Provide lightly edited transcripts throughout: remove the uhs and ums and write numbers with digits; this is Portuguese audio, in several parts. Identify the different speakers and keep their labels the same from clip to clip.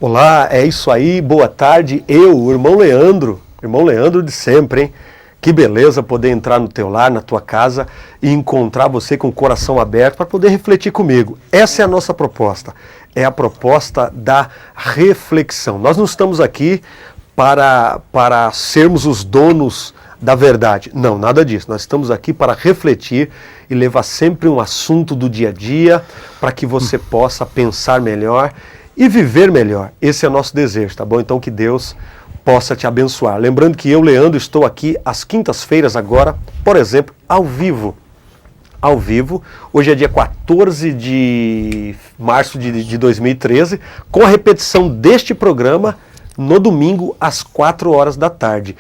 Speaker 1: Olá, é isso aí, boa tarde. O irmão Leandro de sempre, hein? Que beleza poder entrar no teu lar, na tua casa e encontrar você com o coração aberto para poder refletir comigo. Essa é a nossa proposta, é a proposta da reflexão. Nós não estamos aqui para sermos os donos da verdade. Não, nada disso. Nós estamos aqui para refletir e levar sempre um assunto do dia a dia para que você possa pensar melhor e viver melhor. Esse é o nosso desejo, tá bom? Então que Deus possa te abençoar. Lembrando que eu, Leandro, estou aqui às quintas-feiras agora, por exemplo, ao vivo. Ao vivo, hoje é dia 14 de março de 2013, com a repetição deste programa no domingo às 4 horas da tarde.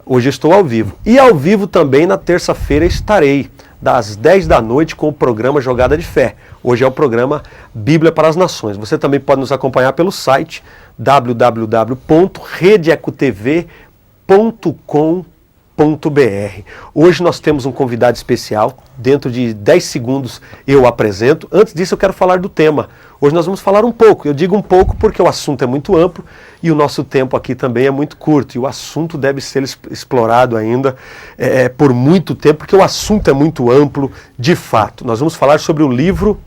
Speaker 1: Hoje eu estou ao vivo. E ao vivo também na terça-feira estarei, das 10 da noite, com o programa Jogada de Fé. Hoje é o programa Bíblia para as Nações. Você também pode nos acompanhar pelo site www.redeecotv.com.br. Hoje nós temos um convidado especial. Dentro de 10 segundos eu apresento. Antes disso eu quero falar do tema. Hoje nós vamos falar um pouco. Eu digo um pouco porque o assunto é muito amplo e o nosso tempo aqui também é muito curto. E o assunto deve ser explorado ainda por muito tempo, porque o assunto é muito amplo de fato. Nós vamos falar sobre o livro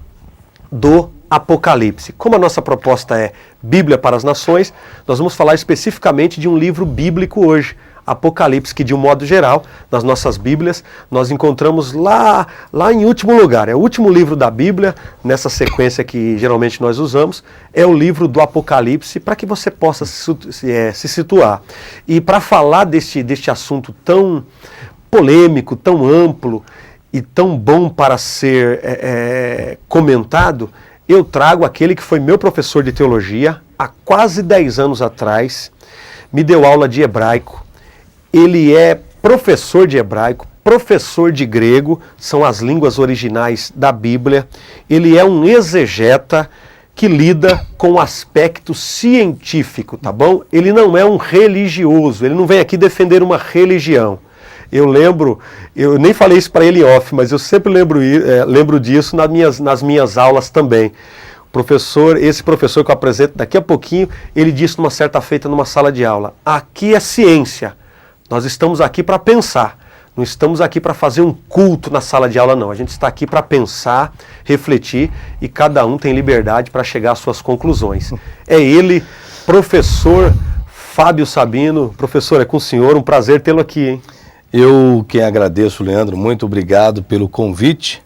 Speaker 1: do Apocalipse. Como a nossa proposta é Bíblia para as Nações, nós vamos falar especificamente de um livro bíblico hoje, Apocalipse, que de um modo geral, nas nossas Bíblias, nós encontramos lá em último lugar. É o último livro da Bíblia, nessa sequência que geralmente nós usamos, é o livro do Apocalipse, para que você possa se situar. E para falar deste assunto tão polêmico, tão amplo e tão bom para ser comentado, eu trago aquele que foi meu professor de teologia há quase 10 anos atrás, me deu aula de hebraico. Ele é professor de hebraico, professor de grego, são as línguas originais da Bíblia. Ele é um exegeta que lida com o aspecto científico, tá bom? Ele não é um religioso, ele não vem aqui defender uma religião. Eu lembro, eu nem falei isso para ele off, mas eu sempre lembro disso nas minhas aulas também. Esse professor que eu apresento daqui a pouquinho, ele disse numa certa feita numa sala de aula: aqui é ciência, nós estamos aqui para pensar, não estamos aqui para fazer um culto na sala de aula não, a gente está aqui para pensar, refletir e cada um tem liberdade para chegar às suas conclusões. É ele, professor Fábio Sabino. Professor, é com o senhor, um prazer tê-lo aqui, hein?
Speaker 2: Eu que agradeço, Leandro, muito obrigado pelo convite.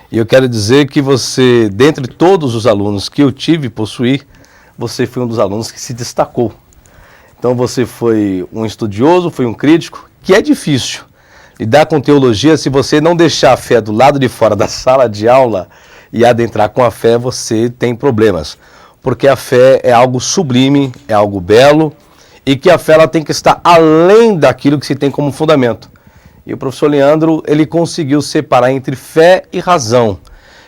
Speaker 2: E eu quero dizer que você, dentre todos os alunos que eu tive e possuí, você foi um dos alunos que se destacou. Então você foi um estudioso, foi um crítico, que é difícil lidar com teologia se você não deixar a fé do lado de fora da sala de aula e adentrar com a fé, você tem problemas. Porque a fé é algo sublime, é algo belo, e que a fé ela tem que estar além daquilo que se tem como fundamento. E o professor Leandro, ele conseguiu separar entre fé e razão,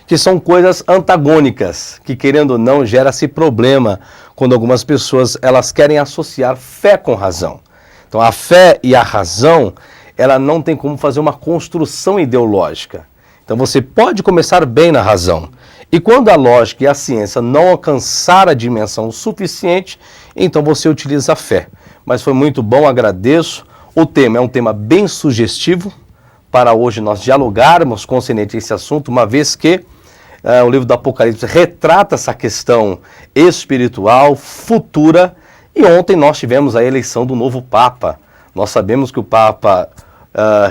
Speaker 2: que são coisas antagônicas, que querendo ou não, gera-se problema quando algumas pessoas elas querem associar fé com razão. Então a fé e a razão, ela não tem como fazer uma construção ideológica. Então você pode começar bem na razão. E quando a lógica e a ciência não alcançar a dimensão suficiente, então você utiliza a fé. Mas foi muito bom, agradeço. O tema é um tema bem sugestivo para hoje nós dialogarmos concernente a esse assunto, uma vez que o livro do Apocalipse retrata essa questão espiritual, futura, e ontem nós tivemos a eleição do novo Papa. Nós sabemos que o Papa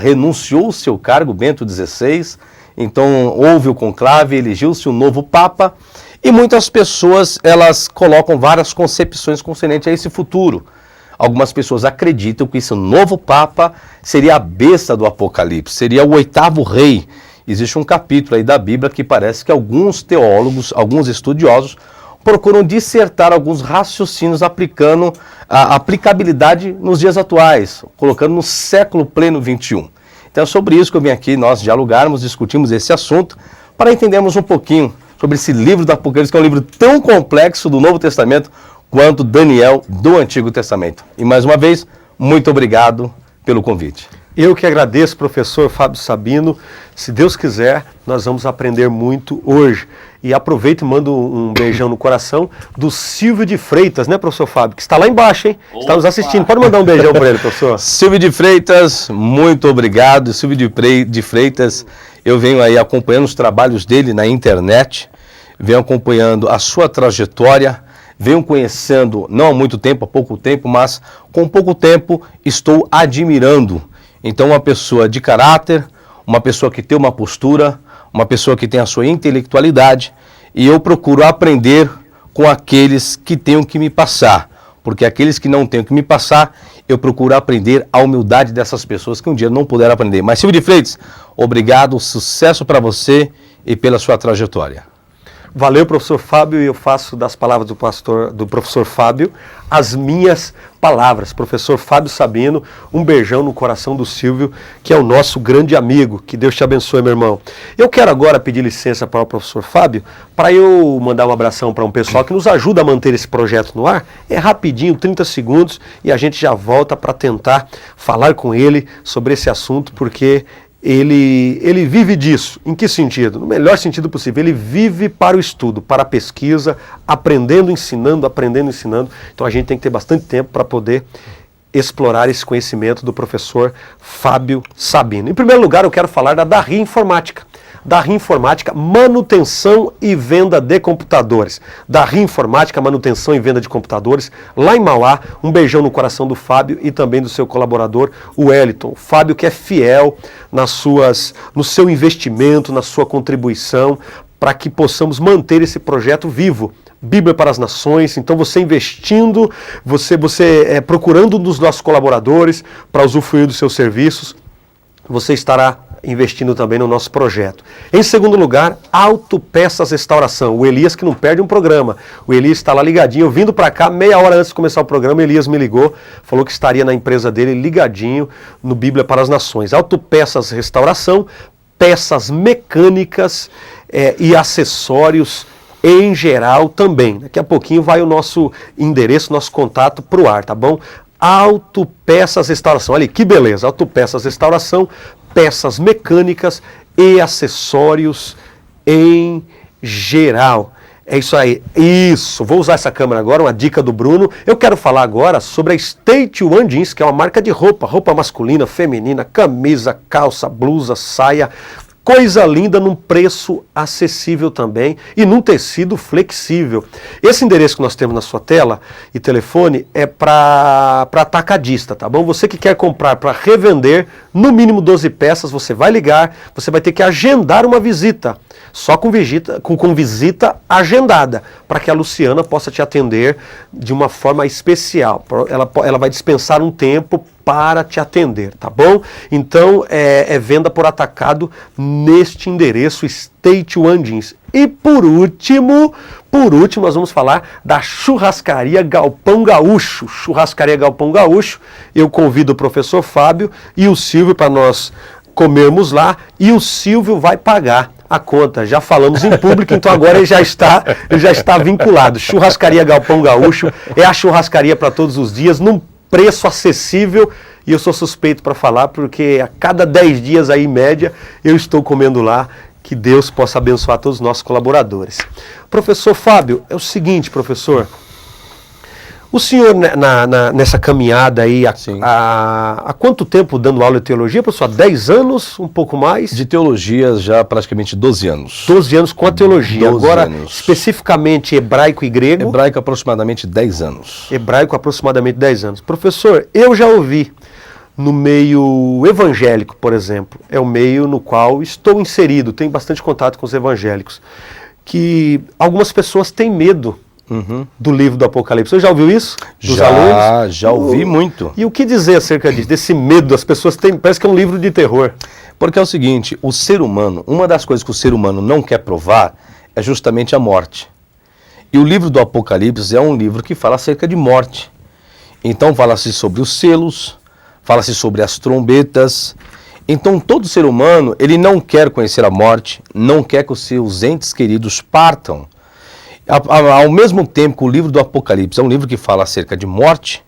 Speaker 2: renunciou ao seu cargo, Bento XVI, então houve o conclave, elegiu-se um novo Papa, e muitas pessoas elas colocam várias concepções concernentes a esse futuro. Algumas pessoas acreditam que esse novo Papa seria a besta do Apocalipse, seria o 8º rei. Existe um capítulo aí da Bíblia que parece que alguns teólogos, alguns estudiosos, procuram dissertar alguns raciocínios aplicando a aplicabilidade nos dias atuais, colocando no século pleno 21. Então é sobre isso que eu vim aqui, nós dialogarmos, discutimos esse assunto, para entendermos um pouquinho sobre esse livro do Apocalipse, que é um livro tão complexo do Novo Testamento, quanto Daniel do Antigo Testamento. E mais uma vez, muito obrigado pelo convite.
Speaker 1: Eu que agradeço, professor Fábio Sabino. Se Deus quiser, nós vamos aprender muito hoje. E aproveito e mando um beijão no coração do Silvio de Freitas, né, professor Fábio? Que está lá embaixo, hein?
Speaker 2: Opa!
Speaker 1: Está nos assistindo. Pode mandar um beijão para ele, professor.
Speaker 2: Silvio de Freitas, muito obrigado. Silvio de Freitas, eu venho aí acompanhando os trabalhos dele na internet, venho acompanhando a sua trajetória, venho conhecendo, não há muito tempo, há pouco tempo, mas com pouco tempo estou admirando. Então, uma pessoa de caráter, uma pessoa que tem uma postura, uma pessoa que tem a sua intelectualidade, e eu procuro aprender com aqueles que têm o que me passar, porque aqueles que não têm o que me passar, eu procuro aprender a humildade dessas pessoas que um dia não puderam aprender. Mas, Silvio de Freitas, obrigado, sucesso para você e pela sua trajetória.
Speaker 1: Valeu, professor Fábio, e eu faço das palavras do professor Fábio as minhas palavras. Professor Fábio Sabino, um beijão no coração do Silvio, que é o nosso grande amigo. Que Deus te abençoe, meu irmão. Eu quero agora pedir licença para o professor Fábio, para eu mandar um abração para um pessoal que nos ajuda a manter esse projeto no ar. É rapidinho, 30 segundos, e a gente já volta para tentar falar com ele sobre esse assunto, porque ele vive disso. Em que sentido? No melhor sentido possível. Ele vive para o estudo, para a pesquisa, aprendendo, ensinando. Então a gente tem que ter bastante tempo para poder explorar esse conhecimento do professor Fábio Sabino. Em primeiro lugar, eu quero falar da Darri Informática. Darri Informática, manutenção e venda de computadores. Darri Informática, manutenção e venda de computadores, lá em Mauá. Um beijão no coração do Fábio e também do seu colaborador, o Wellington. O Fábio que é fiel no seu investimento, na sua contribuição, para que possamos manter esse projeto vivo. Bíblia para as Nações. Então você investindo, você procurando um dos nossos colaboradores para usufruir dos seus serviços, você estará investindo também no nosso projeto. Em segundo lugar, Autopeças Restauração. O Elias que não perde um programa. O Elias está lá ligadinho. Eu vindo para cá, meia hora antes de começar o programa, o Elias me ligou, falou que estaria na empresa dele ligadinho no Bíblia para as Nações. Autopeças Restauração, peças mecânicas e acessórios em geral também. Daqui a pouquinho vai o nosso endereço, nosso contato para o ar, tá bom? Autopeças Restauração. Olha que beleza. Autopeças Restauração, peças mecânicas e acessórios em geral. É isso aí. Isso. Vou usar essa câmera agora, uma dica do Bruno. Eu quero falar agora sobre a State One Jeans, que é uma marca de roupa masculina, feminina, camisa, calça, blusa, saia. Coisa linda num preço acessível também e num tecido flexível. Esse endereço que nós temos na sua tela e telefone é para atacadista, tá bom? Você que quer comprar para revender, no mínimo 12 peças, você vai ligar, você vai ter que agendar uma visita, só com visita agendada, para que a Luciana possa te atender de uma forma especial. Ela vai dispensar um tempo para te atender, tá bom? Então, é venda por atacado neste endereço State One Jeans. E por último, nós vamos falar da Churrascaria Galpão Gaúcho. Churrascaria Galpão Gaúcho, eu convido o professor Fábio e o Silvio para nós comermos lá, e o Silvio vai pagar a conta. Já falamos em público, então agora ele já está vinculado. Churrascaria Galpão Gaúcho é a churrascaria para todos os dias, num preço acessível, e eu sou suspeito para falar, porque a cada 10 dias aí, em média, eu estou comendo lá. Que Deus possa abençoar todos os nossos colaboradores. Professor Fábio, é o seguinte, professor, o senhor nessa caminhada aí, há quanto tempo dando aula de teologia, professor? Há 10 anos, um pouco mais?
Speaker 2: De teologia já praticamente 12 anos.
Speaker 1: 12 anos com a teologia. Agora, especificamente hebraico e grego?
Speaker 2: Hebraico aproximadamente 10 anos.
Speaker 1: Hebraico aproximadamente 10 anos. Professor, eu já ouvi no meio evangélico, por exemplo, é o meio no qual estou inserido, tenho bastante contato com os evangélicos, que algumas pessoas têm medo do livro do Apocalipse. Você já ouviu isso? Dos alunos?
Speaker 2: Já ouvi muito.
Speaker 1: E o que dizer acerca disso? Desse medo das pessoas têm, parece que é um livro de terror.
Speaker 2: Porque é o seguinte, o ser humano, uma das coisas que o ser humano não quer provar é justamente a morte. E o livro do Apocalipse é um livro que fala acerca de morte. Então fala-se sobre os selos, fala-se sobre as trombetas. Então todo ser humano, ele não quer conhecer a morte, não quer que os seus entes queridos partam. Ao mesmo tempo que o livro do Apocalipse é um livro que fala acerca de morte,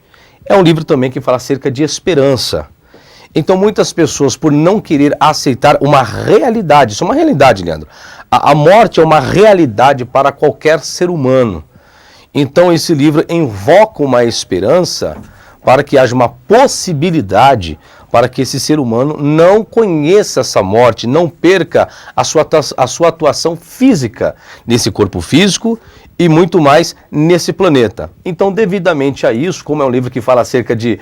Speaker 2: é um livro também que fala acerca de esperança. Então muitas pessoas, por não querer aceitar uma realidade, isso é uma realidade, Leandro. A morte é uma realidade para qualquer ser humano. Então esse livro invoca uma esperança para que haja uma possibilidade para que esse ser humano não conheça essa morte, não perca a sua atuação física nesse corpo físico e muito mais nesse planeta. Então, devidamente a isso, como é um livro que fala acerca de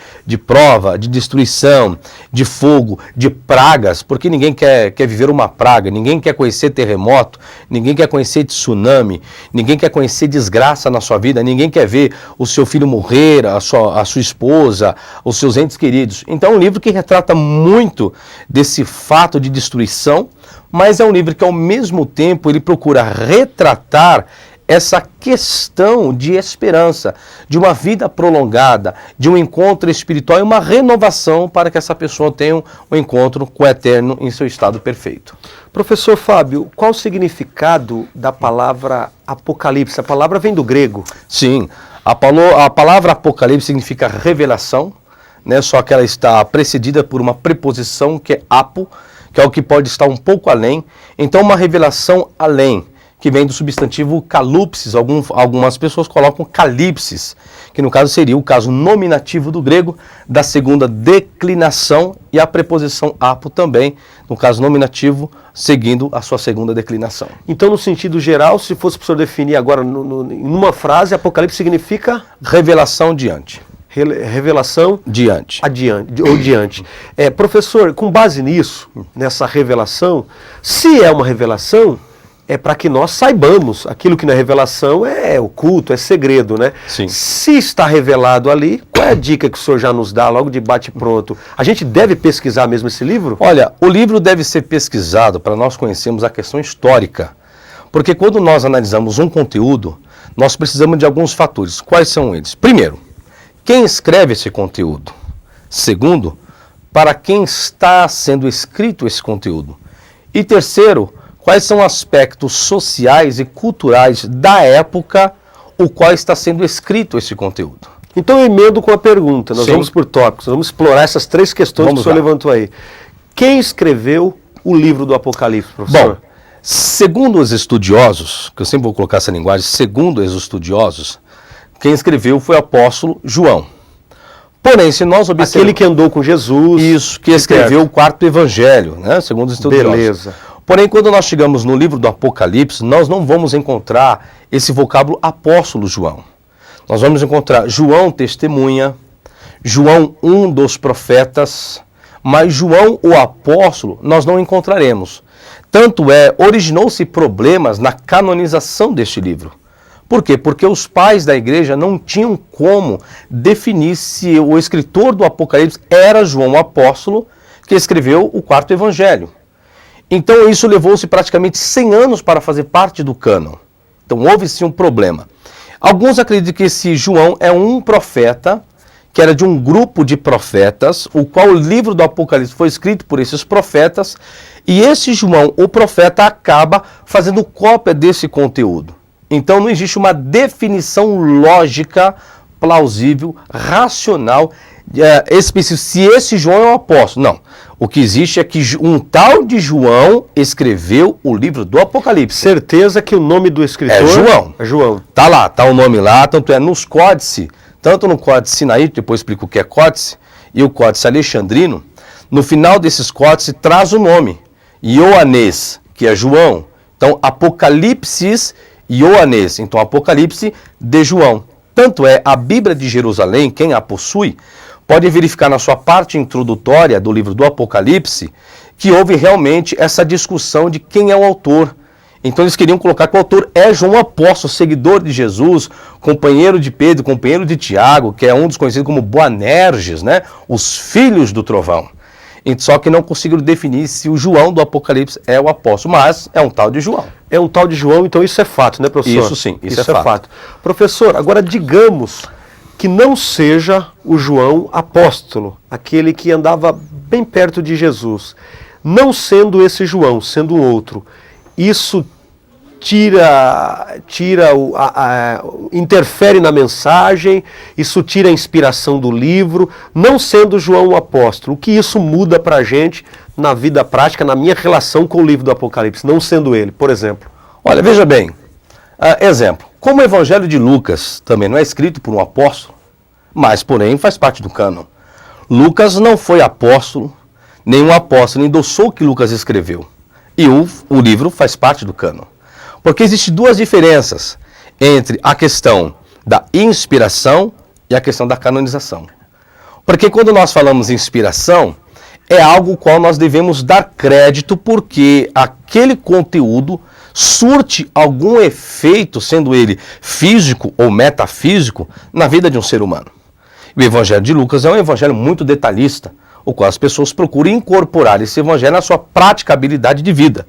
Speaker 2: prova, de destruição, de fogo, de pragas, porque ninguém quer viver uma praga, ninguém quer conhecer terremoto, ninguém quer conhecer tsunami, ninguém quer conhecer desgraça na sua vida, ninguém quer ver o seu filho morrer, a sua esposa, os seus entes queridos. Então é um livro que retrata muito desse fato de destruição, mas é um livro que ao mesmo tempo ele procura retratar essa questão de esperança, de uma vida prolongada, de um encontro espiritual e uma renovação para que essa pessoa tenha um encontro com o Eterno em seu estado perfeito.
Speaker 1: Professor Fábio, qual o significado da palavra Apocalipse? A palavra vem do grego.
Speaker 2: Sim, a palavra Apocalipse significa revelação, né? Só que ela está precedida por uma preposição que é apo, que é o que pode estar um pouco além. Então uma revelação além, que vem do substantivo calupsis, algumas pessoas colocam calipsis, que no caso seria o caso nominativo do grego da segunda declinação, e a preposição apo também, no caso nominativo, seguindo a sua segunda declinação.
Speaker 1: Então, no sentido geral, se fosse para o senhor definir agora em uma frase, Apocalipse significa?
Speaker 2: Revelação diante.
Speaker 1: Revelação
Speaker 2: diante.
Speaker 1: Diante. Professor, com base nisso, nessa revelação, se é uma revelação, é para que nós saibamos. Aquilo que na revelação é oculto, é segredo, né?
Speaker 2: Sim.
Speaker 1: Se está revelado ali, qual é a dica que o senhor já nos dá logo de bate-pronto? A gente deve pesquisar mesmo esse livro?
Speaker 2: Olha, o livro deve ser pesquisado para nós conhecermos a questão histórica. Porque quando nós analisamos um conteúdo, nós precisamos de alguns fatores. Quais são eles? Primeiro, quem escreve esse conteúdo? Segundo, para quem está sendo escrito esse conteúdo? E terceiro, quais são aspectos sociais e culturais da época o qual está sendo escrito esse conteúdo?
Speaker 1: Então eu emendo com a pergunta, nós
Speaker 2: Sim.
Speaker 1: vamos por tópicos, vamos explorar essas três questões que o senhor levantou aí. Quem escreveu o livro do Apocalipse, professor?
Speaker 2: Bom, segundo os estudiosos, que eu sempre vou colocar essa linguagem, segundo os estudiosos, quem escreveu foi o apóstolo João. Porém, se nós observarmos...
Speaker 1: Aquele que andou com Jesus.
Speaker 2: Isso, que escreveu o quarto evangelho, né? Segundo os estudiosos.
Speaker 1: Beleza.
Speaker 2: Porém, quando nós chegamos no livro do Apocalipse, nós não vamos encontrar esse vocábulo apóstolo João. Nós vamos encontrar João testemunha, João um dos profetas, mas João o apóstolo nós não encontraremos. Tanto originou-se problemas na canonização deste livro. Por quê? Porque os pais da igreja não tinham como definir se o escritor do Apocalipse era João o apóstolo, que escreveu o quarto evangelho. Então isso levou-se praticamente 100 anos para fazer parte do cânon. Então houve sim um problema. Alguns acreditam que esse João é um profeta, que era de um grupo de profetas, o qual o livro do Apocalipse foi escrito por esses profetas, e esse João, o profeta, acaba fazendo cópia desse conteúdo. Então não existe uma definição lógica, plausível, racional, específica, se esse João é um apóstolo. Não. O que existe é que um tal de João escreveu o livro do Apocalipse.
Speaker 1: Certeza que o nome do escritor...
Speaker 2: É João.
Speaker 1: É João.
Speaker 2: Tá lá, tá o nome lá, tanto é nos códices, tanto no códice Sinaí, depois explico o que é códice, e o códice alexandrino, no final desses códices traz o nome, Ioanês, que é João. Então, Apocalipsis Ioanês, então Apocalipse de João. Tanto é, a Bíblia de Jerusalém, quem a possui, pode verificar na sua parte introdutória do livro do Apocalipse, que houve realmente essa discussão de quem é o autor. Então eles queriam colocar que o autor é João Apóstolo, seguidor de Jesus, companheiro de Pedro, companheiro de Tiago, que é um dos conhecidos como Boanerges, né? Os filhos do trovão. Só que não conseguiram definir se o João do Apocalipse é o apóstolo, mas é um tal de João.
Speaker 1: É um tal de João, então isso é fato, né, professor?
Speaker 2: Isso sim, isso é fato.
Speaker 1: Professor, agora digamos que não seja o João apóstolo, aquele que andava bem perto de Jesus. Não sendo esse João, sendo outro, isso interfere na mensagem, isso tira a inspiração do livro, não sendo João o apóstolo. O que isso muda para a gente na vida prática, na minha relação com o livro do Apocalipse, não sendo ele, por exemplo?
Speaker 2: Olha, veja bem, exemplo, como o Evangelho de Lucas também não é escrito por um apóstolo, mas, porém, faz parte do cânon. Lucas não foi apóstolo, nenhum apóstolo endossou o que Lucas escreveu. E o livro faz parte do cânon. Porque existem duas diferenças entre a questão da inspiração e a questão da canonização. Porque quando nós falamos em inspiração, é algo qual nós devemos dar crédito porque aquele conteúdo surte algum efeito, sendo ele físico ou metafísico, na vida de um ser humano. O Evangelho de Lucas é um evangelho muito detalhista, o qual as pessoas procuram incorporar esse evangelho na sua praticabilidade de vida.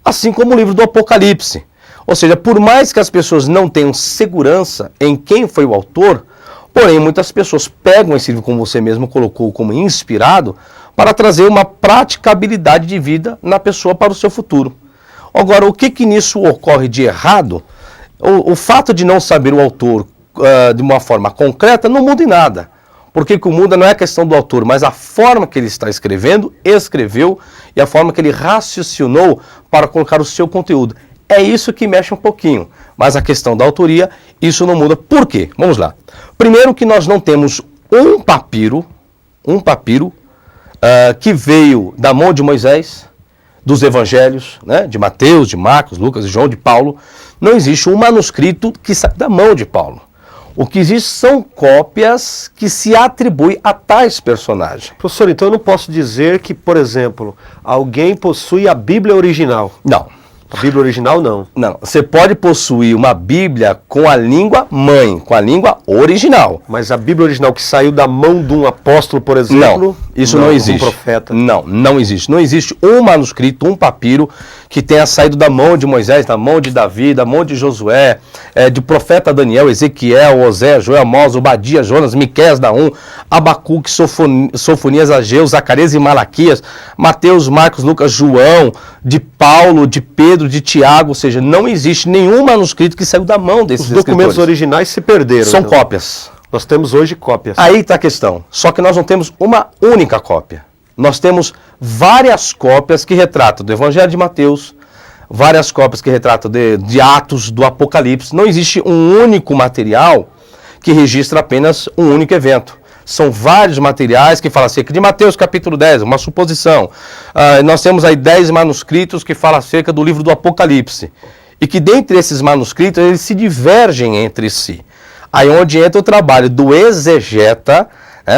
Speaker 2: Assim como o livro do Apocalipse. Ou seja, por mais que as pessoas não tenham segurança em quem foi o autor, porém muitas pessoas pegam esse livro, como você mesmo colocou, como inspirado, para trazer uma praticabilidade de vida na pessoa para o seu futuro. Agora, o que nisso ocorre de errado? O fato de não saber o autor de uma forma concreta não muda em nada. Porque o que muda não é a questão do autor, mas a forma que ele está escrevendo, escreveu, e a forma que ele raciocinou para colocar o seu conteúdo. É isso que mexe um pouquinho. Mas a questão da autoria, isso não muda. Por quê? Vamos lá. Primeiro que nós não temos um papiro que veio da mão de Moisés, dos evangelhos, né, de Mateus, de Marcos, Lucas, de João, de Paulo. Não existe um manuscrito que sai da mão de Paulo. O que existe são cópias que se atribuem a tais personagens.
Speaker 1: Professor, então eu não posso dizer que, por exemplo, alguém possui a Bíblia original.
Speaker 2: Não.
Speaker 1: A Bíblia original, não.
Speaker 2: Não. Você pode possuir uma Bíblia com a língua mãe, com a língua original.
Speaker 1: Mas a Bíblia original que saiu da mão de um apóstolo, por exemplo...
Speaker 2: Não, isso não existe.
Speaker 1: Um profeta.
Speaker 2: Não existe. Não existe um manuscrito, um papiro que tenha saído da mão de Moisés, da mão de Davi, da mão de Josué, de profeta Daniel, Ezequiel, Osé, Joel, Amós, Obadias, Jonas, Miqueias, Naum, Abacuque, Sofonias, Ageu, Zacarias e Malaquias, Mateus, Marcos, Lucas, João, de Paulo, de Pedro, de Tiago, ou seja, não existe nenhum manuscrito que saiu da mão desses escritores. Os documentos
Speaker 1: originais se perderam.
Speaker 2: São cópias.
Speaker 1: Nós temos hoje cópias.
Speaker 2: Aí está a questão. Só que nós não temos uma única cópia. Nós temos várias cópias que retratam do Evangelho de Mateus, várias cópias que retratam de Atos, do Apocalipse. Não existe um único material que registra apenas um único evento. São vários materiais que falam acerca de Mateus capítulo 10, uma suposição. Nós temos aí 10 manuscritos que falam acerca do livro do Apocalipse. E que dentre esses manuscritos eles se divergem entre si. Aí onde entra o trabalho do exegeta,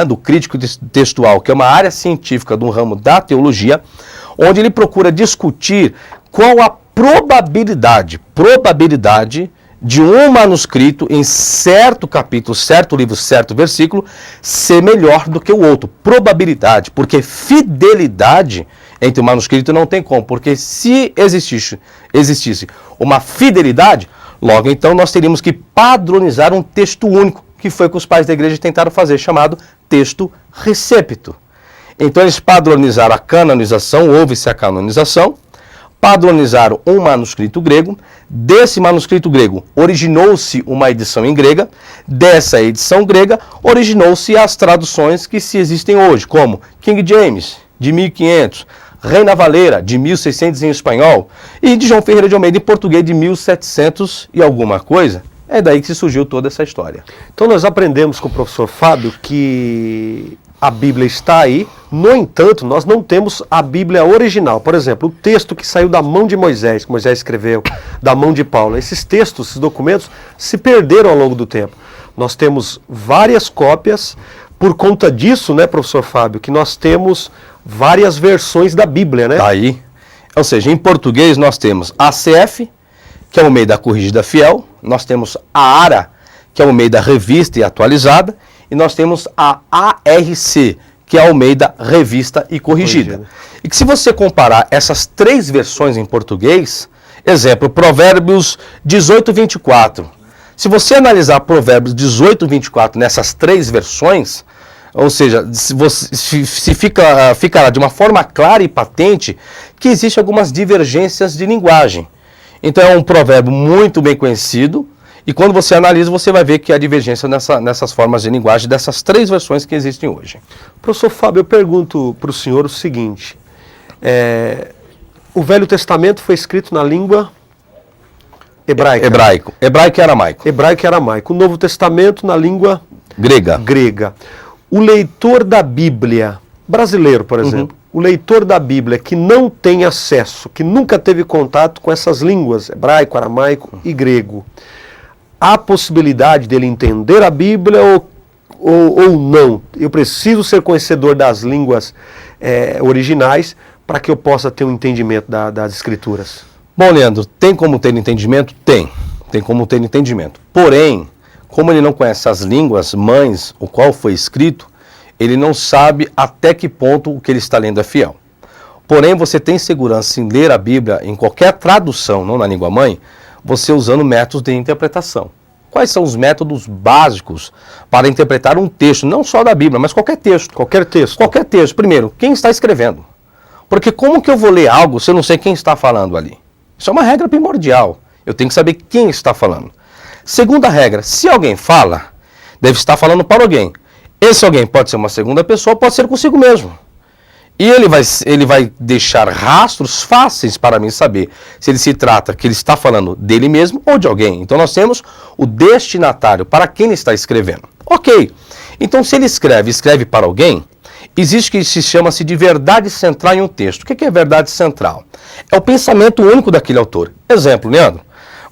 Speaker 2: do crítico textual, que é uma área científica do ramo da teologia, onde ele procura discutir qual a probabilidade de um manuscrito em certo capítulo, certo livro, certo versículo, ser melhor do que o outro. Probabilidade, porque fidelidade entre o manuscrito não tem como, porque se existisse uma fidelidade, logo então nós teríamos que padronizar um texto único, que foi o que os pais da igreja tentaram fazer, chamado texto recepto. Então eles padronizaram a canonização, houve-se a canonização, padronizaram um manuscrito grego, desse manuscrito grego originou-se uma edição em grega, dessa edição grega originou-se as traduções que se existem hoje, como King James, de 1500, Reina Valera, de 1600 em espanhol, e de João Ferreira de Almeida em português de 1700 e alguma coisa. É daí que surgiu toda essa história.
Speaker 1: Então nós aprendemos com o professor Fábio que a Bíblia está aí, no entanto, nós não temos a Bíblia original. Por exemplo, o texto que saiu da mão de Moisés, que Moisés escreveu, da mão de Paulo. Esses textos, esses documentos, se perderam ao longo do tempo. Nós temos várias cópias, por conta disso, né, professor Fábio, que nós temos várias versões da Bíblia, né?
Speaker 2: Tá aí. Ou seja, em português nós temos a ACF, que é o meio da Corrigida Fiel, nós temos a ARA, que é o meio da Revista e Atualizada, e nós temos a ARC, que é o meio da Revista e Corrigida. E que se você comparar essas três versões em português, exemplo, Provérbios 18, 24. Se você analisar Provérbios 18, 24 nessas três versões, ou seja, fica de uma forma clara e patente que existem algumas divergências de linguagem. Então é um provérbio muito bem conhecido, e quando você analisa, você vai ver que há divergência nessas formas de linguagem dessas 3 versões que existem hoje.
Speaker 1: Professor Fábio, eu pergunto para o senhor o seguinte, o Velho Testamento foi escrito na língua hebraica.
Speaker 2: Hebraico e aramaico.
Speaker 1: Hebraico e aramaico. O Novo Testamento na língua grega. O leitor da Bíblia, brasileiro, por exemplo, o leitor da Bíblia que não tem acesso, que nunca teve contato com essas línguas, hebraico, aramaico e grego, há possibilidade dele entender a Bíblia ou não? Eu preciso ser conhecedor das línguas originais para que eu possa ter um entendimento das Escrituras.
Speaker 2: Bom, Leandro, tem como ter entendimento? Tem como ter entendimento. Porém, como ele não conhece as línguas mães, o qual foi escrito, ele não sabe até que ponto o que ele está lendo é fiel. Porém, você tem segurança em ler a Bíblia em qualquer tradução, não na língua mãe, você usando métodos de interpretação. Quais são os métodos básicos para interpretar um texto, não só da Bíblia, mas qualquer texto?
Speaker 1: Qualquer texto.
Speaker 2: Qualquer texto. Primeiro, quem está escrevendo? Porque como que eu vou ler algo se eu não sei quem está falando ali? Isso é uma regra primordial. Eu tenho que saber quem está falando. Segunda regra, se alguém fala, deve estar falando para alguém. Esse alguém pode ser uma segunda pessoa, pode ser consigo mesmo. E ele vai deixar rastros fáceis para mim saber se ele se trata que ele está falando dele mesmo ou de alguém. Então nós temos o destinatário, para quem ele está escrevendo. Ok, então se ele escreve para alguém, existe o que se chama-se de verdade central em um texto. O que é verdade central? É o pensamento único daquele autor. Exemplo, Leandro,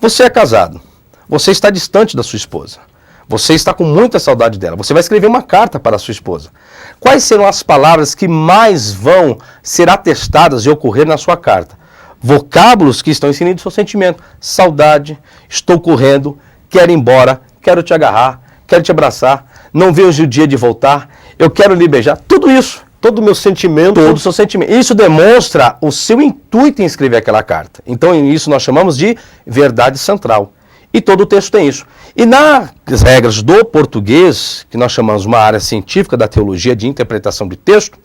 Speaker 2: você é casado, você está distante da sua esposa. Você está com muita saudade dela. Você vai escrever uma carta para a sua esposa. Quais serão as palavras que mais vão ser atestadas e ocorrer na sua carta? Vocábulos que estão inseridos no seu sentimento. Saudade, estou correndo, quero ir embora, quero te agarrar, quero te abraçar, não vejo o dia de voltar, eu quero lhe beijar. Tudo isso.
Speaker 1: Todo o meu sentimento.
Speaker 2: Todo o seu sentimento. Isso demonstra o seu intuito em escrever aquela carta. Então isso nós chamamos de verdade central. E todo o texto tem isso. E nas regras do português, que nós chamamos uma área científica da teologia de interpretação de texto,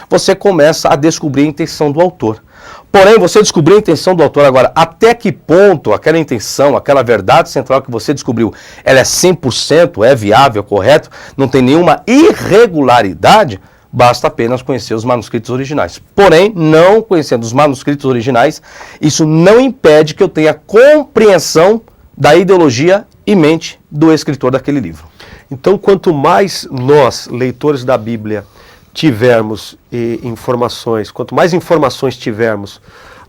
Speaker 2: você começa a descobrir a intenção do autor. Porém, você descobriu a intenção do autor agora, até que ponto aquela intenção, aquela verdade central que você descobriu, ela é 100%, é viável, correto, não tem nenhuma irregularidade, basta apenas conhecer os manuscritos originais. Porém, não conhecendo os manuscritos originais, isso não impede que eu tenha compreensão da ideologia e mente do escritor daquele livro.
Speaker 1: Então, quanto mais nós, leitores da Bíblia, tivermos informações, quanto mais informações tivermos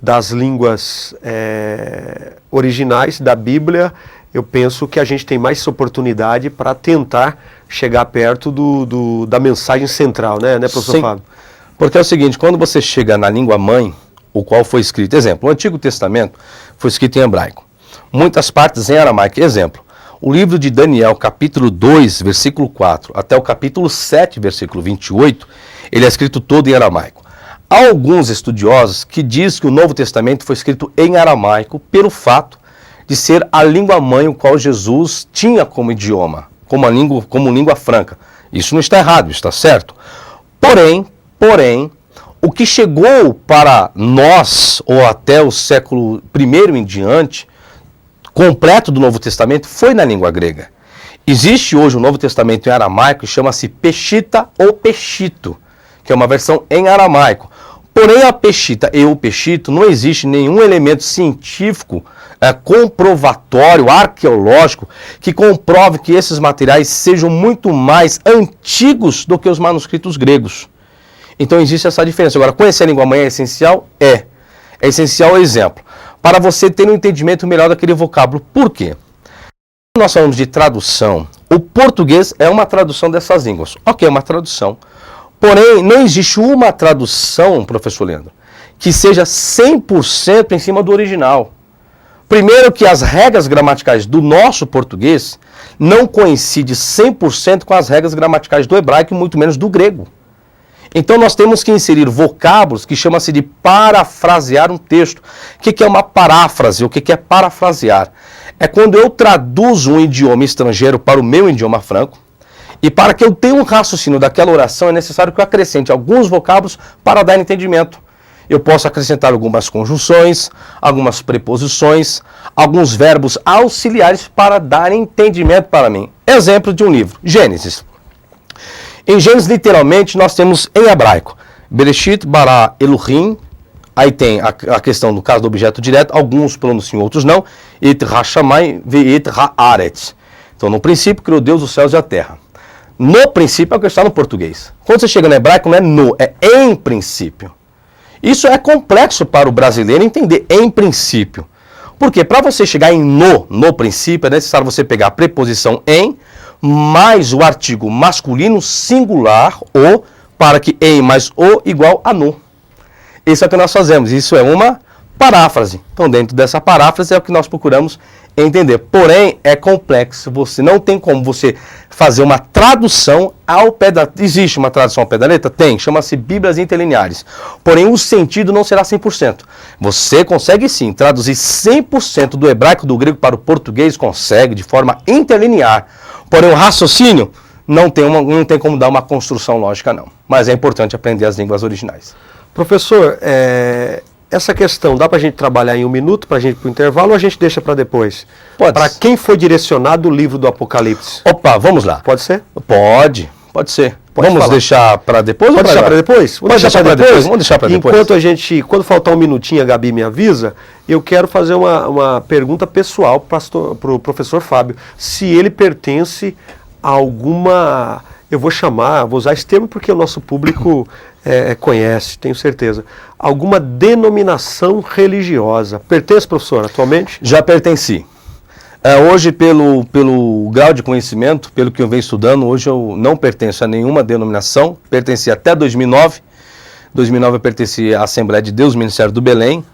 Speaker 1: das línguas originais da Bíblia, eu penso que a gente tem mais oportunidade para tentar chegar perto da mensagem central, né professor
Speaker 2: Sim.
Speaker 1: Fábio?
Speaker 2: Porque é o seguinte, quando você chega na língua mãe, o qual foi escrito, exemplo, o Antigo Testamento foi escrito em hebraico. Muitas partes em aramaico. Exemplo, o livro de Daniel, capítulo 2, versículo 4, até o capítulo 7, versículo 28, ele é escrito todo em aramaico. Há alguns estudiosos que dizem que o Novo Testamento foi escrito em aramaico pelo fato de ser a língua mãe o qual Jesus tinha como idioma, como língua franca. Isso não está errado, está certo. Porém, o que chegou para nós, ou até o século I em diante, completo do Novo Testamento, foi na língua grega. Existe hoje o Novo Testamento em aramaico e chama-se Peshita ou Peshito, que é uma versão em aramaico. Porém, a Peshita e o Peshito não existe nenhum elemento científico comprovatório, arqueológico, que comprove que esses materiais sejam muito mais antigos do que os manuscritos gregos. Então existe essa diferença. Agora, conhecer a língua mãe é essencial? É essencial o exemplo, para você ter um entendimento melhor daquele vocábulo. Por quê? Quando nós falamos de tradução, o português é uma tradução dessas línguas. Ok, é uma tradução. Porém, não existe uma tradução, professor Leandro, que seja 100% em cima do original. Primeiro que as regras gramaticais do nosso português não coincidem 100% com as regras gramaticais do hebraico e muito menos do grego. Então nós temos que inserir vocábulos que chama-se de parafrasear um texto. O que é uma paráfrase? O que é parafrasear? É quando eu traduzo um idioma estrangeiro para o meu idioma franco, e para que eu tenha um raciocínio daquela oração é necessário que eu acrescente alguns vocábulos para dar entendimento. eu posso acrescentar algumas conjunções, algumas preposições, alguns verbos auxiliares para dar entendimento para mim. Exemplo de um livro, Gênesis. Em Gênesis, literalmente, nós temos em hebraico, Bereshit bara Elohim, aí tem a questão do caso do objeto direto, alguns pronunciam, outros não, et ha-shamayim ve'et ha'aretz. Então, no princípio, criou Deus os céus e a terra. No princípio é o que está no português. Quando você chega no hebraico, não é no, é em princípio. Isso é complexo para o brasileiro entender, em princípio. Porque para você chegar em no princípio, é necessário você pegar a preposição em, mais o artigo masculino singular, o, para que em mais o igual a no. Isso é o que nós fazemos, isso é uma paráfrase. Então, dentro dessa paráfrase é o que nós procuramos entender. Porém, é complexo, você não tem como você fazer uma tradução ao pé da... Existe uma tradução ao pé da letra? Tem, chama-se Bíblias Interlineares. Porém, o sentido não será 100%. Você consegue sim traduzir 100% do hebraico do grego para o português, consegue, de forma interlinear. Porém, o raciocínio não tem como dar uma construção lógica, não. Mas é importante aprender as línguas originais.
Speaker 1: Professor, essa questão, dá para a gente trabalhar em 1 minuto, para a gente ir para o intervalo, ou a gente deixa para depois?
Speaker 2: Pode.
Speaker 1: Para quem foi direcionado o livro do Apocalipse?
Speaker 2: Opa, vamos lá.
Speaker 1: Pode ser?
Speaker 2: Pode ser.
Speaker 1: Pode
Speaker 2: vamos
Speaker 1: falar.
Speaker 2: deixar para depois?
Speaker 1: Pode deixar para depois?
Speaker 2: Vamos deixar para depois. Vamos deixar para depois.
Speaker 1: Enquanto a gente, quando faltar 1 minutinho, a Gabi me avisa, eu quero fazer uma pergunta pessoal para o professor Fábio. Se ele pertence a alguma... Eu vou usar esse termo porque o nosso público conhece, tenho certeza. Alguma denominação religiosa. Pertence, professor, atualmente?
Speaker 2: Já pertenci. Hoje, pelo grau de conhecimento, pelo que eu venho estudando, hoje eu não pertenço a nenhuma denominação. Pertenci até 2009. Em 2009 eu pertenci à Assembleia de Deus, Ministério do Belém.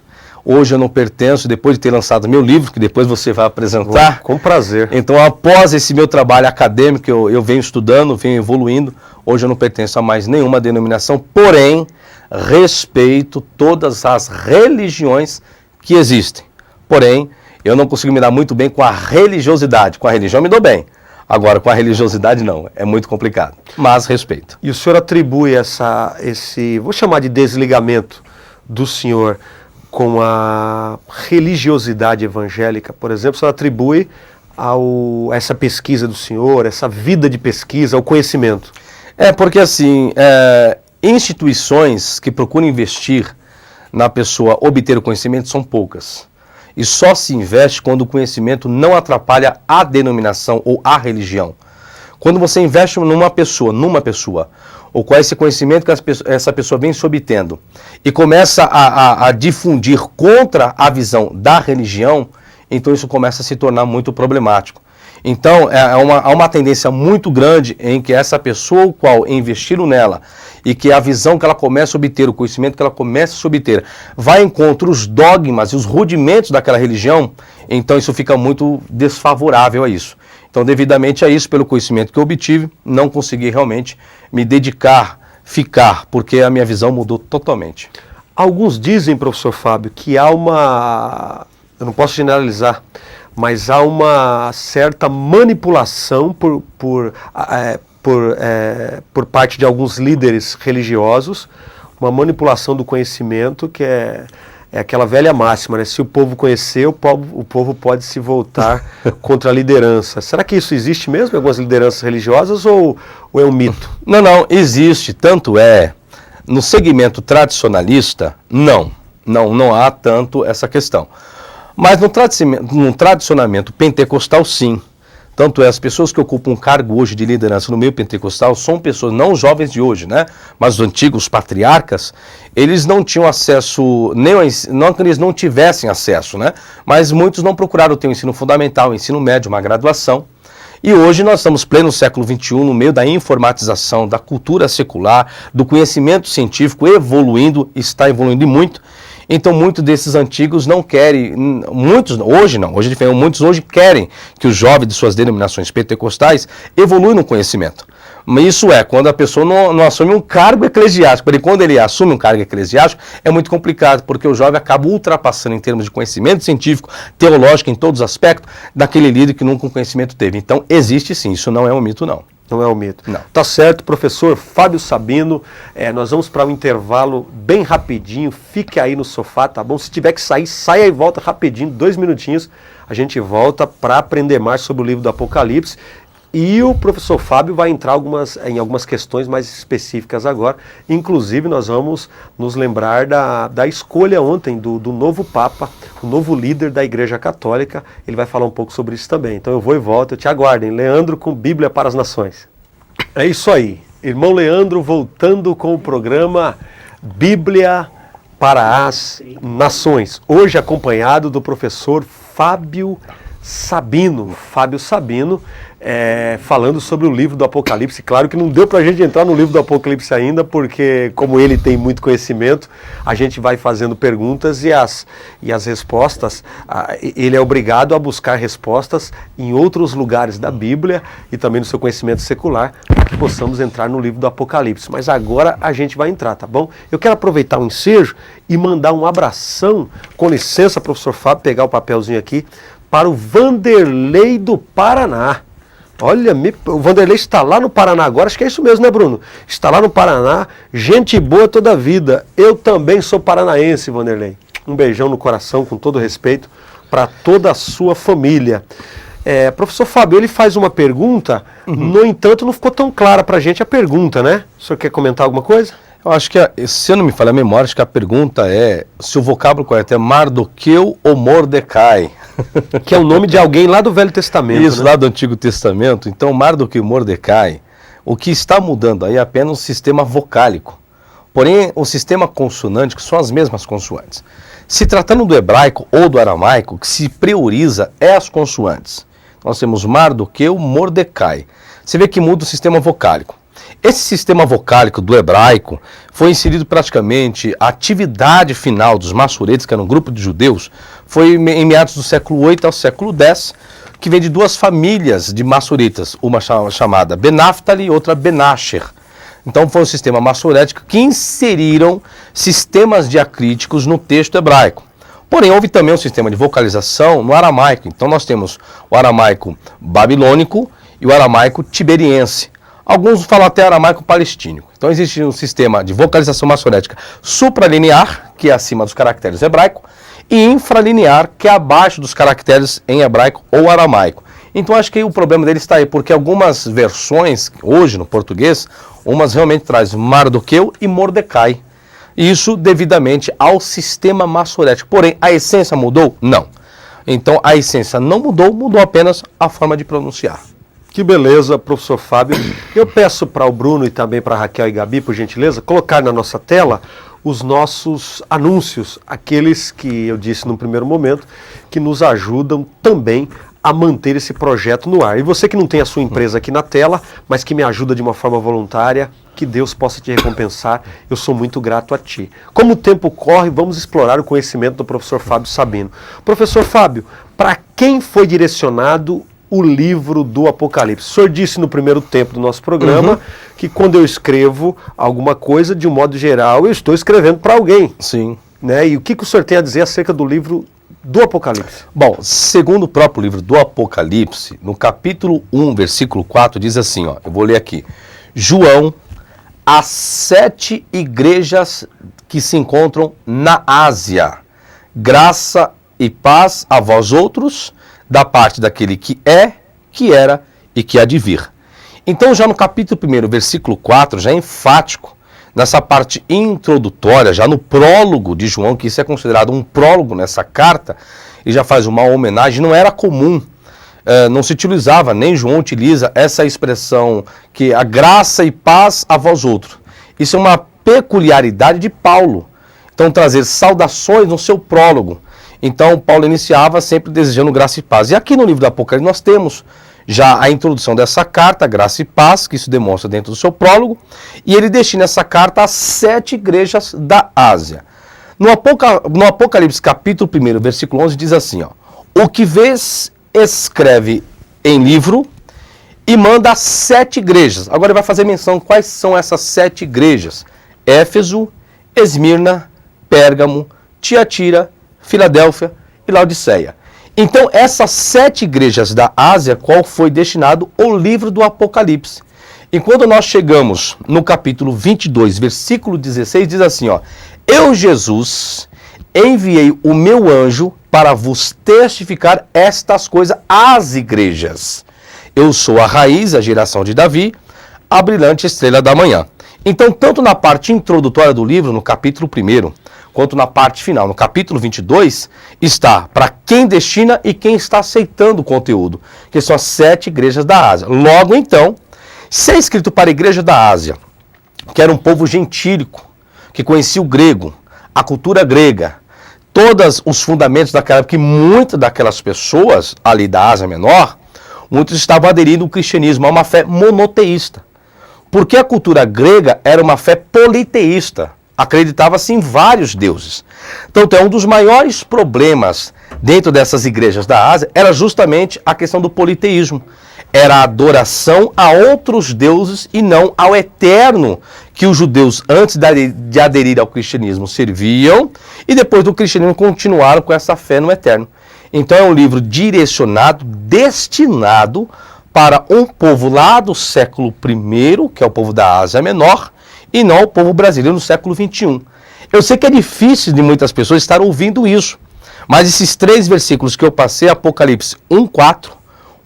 Speaker 2: Hoje eu não pertenço, depois de ter lançado meu livro, que depois você vai apresentar.
Speaker 1: Com prazer.
Speaker 2: Então, após esse meu trabalho acadêmico, eu venho estudando, venho evoluindo. Hoje eu não pertenço a mais nenhuma denominação, porém, respeito todas as religiões que existem. Porém, eu não consigo me dar muito bem com a religiosidade. Com a religião eu me dou bem. Agora, com a religiosidade, não. É muito complicado. Mas respeito.
Speaker 1: E o senhor atribui esse, vou chamar de desligamento do senhor com a religiosidade evangélica, por exemplo, o senhor atribui a essa pesquisa do senhor, essa vida de pesquisa, ao conhecimento?
Speaker 2: Porque assim, instituições que procuram investir na pessoa obter o conhecimento são poucas. E só se investe quando o conhecimento não atrapalha a denominação ou a religião. Quando você investe numa pessoa, ou qual é esse conhecimento que essa pessoa vem se obtendo, e começa a difundir contra a visão da religião, então isso começa a se tornar muito problemático. Então, há uma tendência muito grande em que essa pessoa, o qual investiram nela, e que a visão que ela começa a obter, o conhecimento que ela começa a se obter, vai contra os dogmas e os rudimentos daquela religião, então isso fica muito desfavorável a isso. Então, devidamente a isso, pelo conhecimento que eu obtive, não consegui realmente me ficar, porque a minha visão mudou totalmente.
Speaker 1: Alguns dizem, professor Fábio, que há eu não posso generalizar, mas há uma certa manipulação por parte de alguns líderes religiosos, uma manipulação do conhecimento que é aquela velha máxima, né? Se o povo conhecer, o povo pode se voltar contra a liderança. Será que isso existe mesmo em algumas lideranças religiosas ou é um mito? Não, existe. Tanto no segmento tradicionalista, não há tanto essa questão. Mas no tradicionamento pentecostal, sim. Tanto as pessoas que ocupam um cargo hoje de liderança no meio pentecostal são pessoas, não os jovens de hoje, né? Mas os antigos patriarcas, eles não tinham acesso, não que eles não tivessem acesso, né? Mas muitos não procuraram ter o ensino fundamental, o ensino médio, uma graduação. E hoje nós estamos pleno século XXI, no meio da informatização, da cultura secular, do conhecimento científico está evoluindo muito. Então, muitos desses antigos não querem, muitos hoje querem que os jovens de suas denominações pentecostais evoluam no conhecimento. Mas isso quando a pessoa não assume um cargo eclesiástico. Porque quando ele assume um cargo eclesiástico, é muito complicado, porque o jovem acaba ultrapassando em termos de conhecimento científico, teológico, em todos os aspectos, daquele líder que nunca um conhecimento teve. Então, existe sim, isso não é um mito, não. Não é o medo.
Speaker 2: Não.
Speaker 1: Tá certo, professor Fábio Sabino. Nós vamos para um intervalo bem rapidinho. Fique aí no sofá, tá bom? Se tiver que sair, saia e volta rapidinho, 2 minutinhos. A gente volta para aprender mais sobre o livro do Apocalipse. E o professor Fábio vai entrar em algumas questões mais específicas agora. Inclusive, nós vamos nos lembrar da escolha ontem do novo Papa, o novo líder da Igreja Católica. Ele vai falar um pouco sobre isso também. Então eu vou e volto, eu te aguardem. Leandro com Bíblia para as Nações. É isso aí. Irmão Leandro voltando com o programa Bíblia para as Nações. Hoje acompanhado do professor Fábio Sabino. Fábio Sabino, falando sobre o livro do Apocalipse. Claro que não deu para a gente entrar no livro do Apocalipse ainda, porque como ele tem muito conhecimento, a gente vai fazendo perguntas e as respostas, ele é obrigado a buscar respostas em outros lugares da Bíblia e também no seu conhecimento secular, para que possamos entrar no livro do Apocalipse. Mas agora a gente vai entrar, tá bom? Eu quero aproveitar o ensejo e mandar um abração, com licença, professor Fábio, pegar o papelzinho aqui, para o Vanderlei do Paraná. Olha, o Vanderlei está lá no Paraná agora, acho que é isso mesmo, né, Bruno? Está lá no Paraná, gente boa toda a vida. Eu também sou paranaense, Vanderlei. Um beijão no coração, com todo respeito, para toda a sua família. Professor Fábio, ele faz uma pergunta, no entanto, não ficou tão clara para a gente a pergunta, né? O senhor quer comentar alguma coisa?
Speaker 2: Eu acho que, se eu não me falha a memória, acho que a pergunta é se o vocábulo correto é Mardoqueu ou Mordecai.
Speaker 1: Que é o nome de alguém lá do Velho Testamento.
Speaker 2: Isso,
Speaker 1: né?
Speaker 2: lá do Antigo Testamento. Então, Mardoqueu e Mordecai, o que está mudando aí é apenas o sistema vocálico. Porém, o sistema consonântico são as mesmas consoantes. Se tratando do hebraico ou do aramaico, o que se prioriza é as consoantes. Nós temos Mardoqueu, Mordecai. Você vê que muda o sistema vocálico. Esse sistema vocálico do hebraico foi inserido praticamente, a atividade final dos massuretes, que era um grupo de judeus, foi em meados do século 8 ao século 10, que vem de 2 famílias de massuritas, uma chamada Benaftali e outra Benasher. Então foi um sistema massurético que inseriram sistemas diacríticos no texto hebraico. Porém, houve também um sistema de vocalização no aramaico. Então nós temos o aramaico babilônico e o aramaico tiberiense. Alguns falam até aramaico palestínico. Então existe um sistema de vocalização massorética supralinear, que é acima dos caracteres hebraico, e infralinear, que é abaixo dos caracteres em hebraico ou aramaico. Então acho que o problema dele está aí, porque algumas versões, hoje no português, umas realmente trazem Mardoqueu e Mordecai. Isso devidamente ao sistema massorético. Porém, a essência mudou? Não. Então a essência não mudou, mudou apenas a forma de pronunciar.
Speaker 1: Que beleza, professor Fábio. Eu peço para o Bruno e também para a Raquel e Gabi, por gentileza, colocar na nossa tela os nossos anúncios, aqueles que eu disse no primeiro momento, que nos ajudam também a manter esse projeto no ar. E você que não tem a sua empresa aqui na tela, mas que me ajuda de uma forma voluntária, que Deus possa te recompensar, eu sou muito grato a ti. Como o tempo corre, vamos explorar o conhecimento do professor Fábio Sabino. Professor Fábio, para quem foi direcionado o livro do Apocalipse? O senhor disse no primeiro tempo do nosso programa que quando eu escrevo alguma coisa, de um modo geral, eu estou escrevendo para alguém.
Speaker 2: Sim.
Speaker 1: Né? E o que o senhor tem a dizer acerca do livro do Apocalipse?
Speaker 2: Bom, segundo o próprio livro do Apocalipse, no capítulo 1, versículo 4, diz assim, ó, eu vou ler aqui. João, as 7 igrejas que se encontram na Ásia, graça e paz a vós outros, da parte daquele que é, que era e que há de vir. Então já no capítulo 1, versículo 4, já é enfático, nessa parte introdutória, já no prólogo de João, que isso é considerado um prólogo nessa carta, e já faz uma homenagem, não era comum, não se utilizava, nem João utiliza essa expressão que a graça e paz a vós outros. Isso é uma peculiaridade de Paulo. Então trazer saudações no seu prólogo. Então, Paulo iniciava sempre desejando graça e paz. E aqui no livro do Apocalipse nós temos já a introdução dessa carta, graça e paz, que isso demonstra dentro do seu prólogo, e ele destina essa carta às 7 igrejas da Ásia. No Apocalipse capítulo 1, versículo 11, diz assim, ó, o que vês escreve em livro e manda às 7 igrejas. Agora ele vai fazer menção quais são essas 7 igrejas. Éfeso, Esmirna, Pérgamo, Tiatira, Filadélfia e Laodiceia. Então, essas 7 igrejas da Ásia, qual foi destinado o livro do Apocalipse. E quando nós chegamos no capítulo 22, versículo 16, diz assim, ó: Eu, Jesus, enviei o meu anjo para vos testificar estas coisas às igrejas. Eu sou a raiz, a geração de Davi, a brilhante estrela da manhã. Então, tanto na parte introdutória do livro, no capítulo 1, quanto na parte final, no capítulo 22, está para quem destina e quem está aceitando o conteúdo, que são as 7 igrejas da Ásia. Logo, então, se é escrito para a igreja da Ásia, que era um povo gentílico, que conhecia o grego, a cultura grega, todos os fundamentos daquela época, que muitas daquelas pessoas ali da Ásia Menor, muitos estavam aderindo ao cristianismo, a uma fé monoteísta. Porque a cultura grega era uma fé politeísta, acreditava-se em vários deuses. Então, um dos maiores problemas dentro dessas igrejas da Ásia era justamente a questão do politeísmo. Era a adoração a outros deuses e não ao eterno, que os judeus, antes de aderir ao cristianismo, serviam, e depois do cristianismo continuaram com essa fé no eterno. Então é um livro direcionado, destinado para um povo lá do século I, que é o povo da Ásia Menor, e não o povo brasileiro no século XXI. Eu sei que é difícil de muitas pessoas estar ouvindo isso, mas esses 3 versículos que eu passei, Apocalipse 1:4,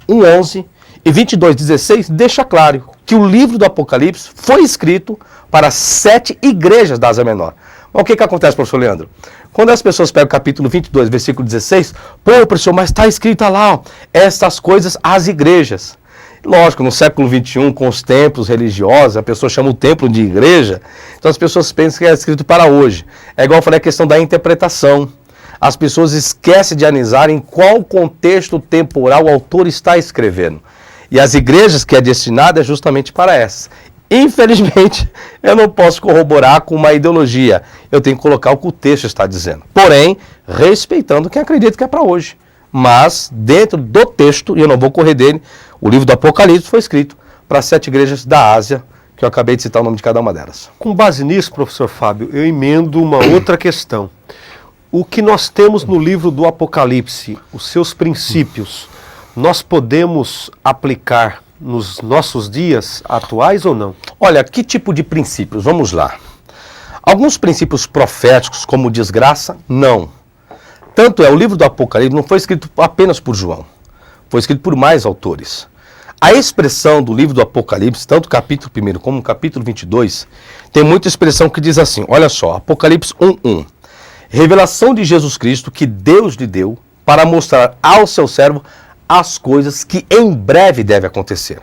Speaker 2: 1:11 e 22:16, deixa claro que o livro do Apocalipse foi escrito para 7 igrejas da Ásia Menor. Mas o que acontece, professor Leandro? Quando as pessoas pegam o capítulo 22, versículo 16, pô, professor, mas está escrito lá, ó, estas coisas às igrejas. Lógico, no século XXI, com os templos religiosos, a pessoa chama o templo de igreja, então as pessoas pensam que é escrito para hoje. É igual eu falei a questão da interpretação. As pessoas esquecem de analisar em qual contexto temporal o autor está escrevendo. E as igrejas que é destinada é justamente para essas. Infelizmente, eu não posso corroborar com uma ideologia. Eu tenho que colocar o que o texto está dizendo. Porém, respeitando quem acredita que é para hoje. Mas, dentro do texto, e eu não vou correr dele, o livro do Apocalipse foi escrito para 7 igrejas da Ásia, que eu acabei de citar o nome de cada uma delas.
Speaker 1: Com base nisso, professor Fábio, eu emendo uma outra questão. O que nós temos no livro do Apocalipse, os seus princípios, nós podemos aplicar nos nossos dias atuais ou não?
Speaker 2: Olha, que tipo de princípios? Vamos lá. Alguns princípios proféticos, como desgraça, não. Tanto é, o livro do Apocalipse não foi escrito apenas por João, foi escrito por mais autores. A expressão do livro do Apocalipse, tanto o capítulo 1 como o capítulo 22, tem muita expressão que diz assim, olha só, Apocalipse 1:1. Revelação de Jesus Cristo que Deus lhe deu para mostrar ao seu servo as coisas que em breve deve acontecer.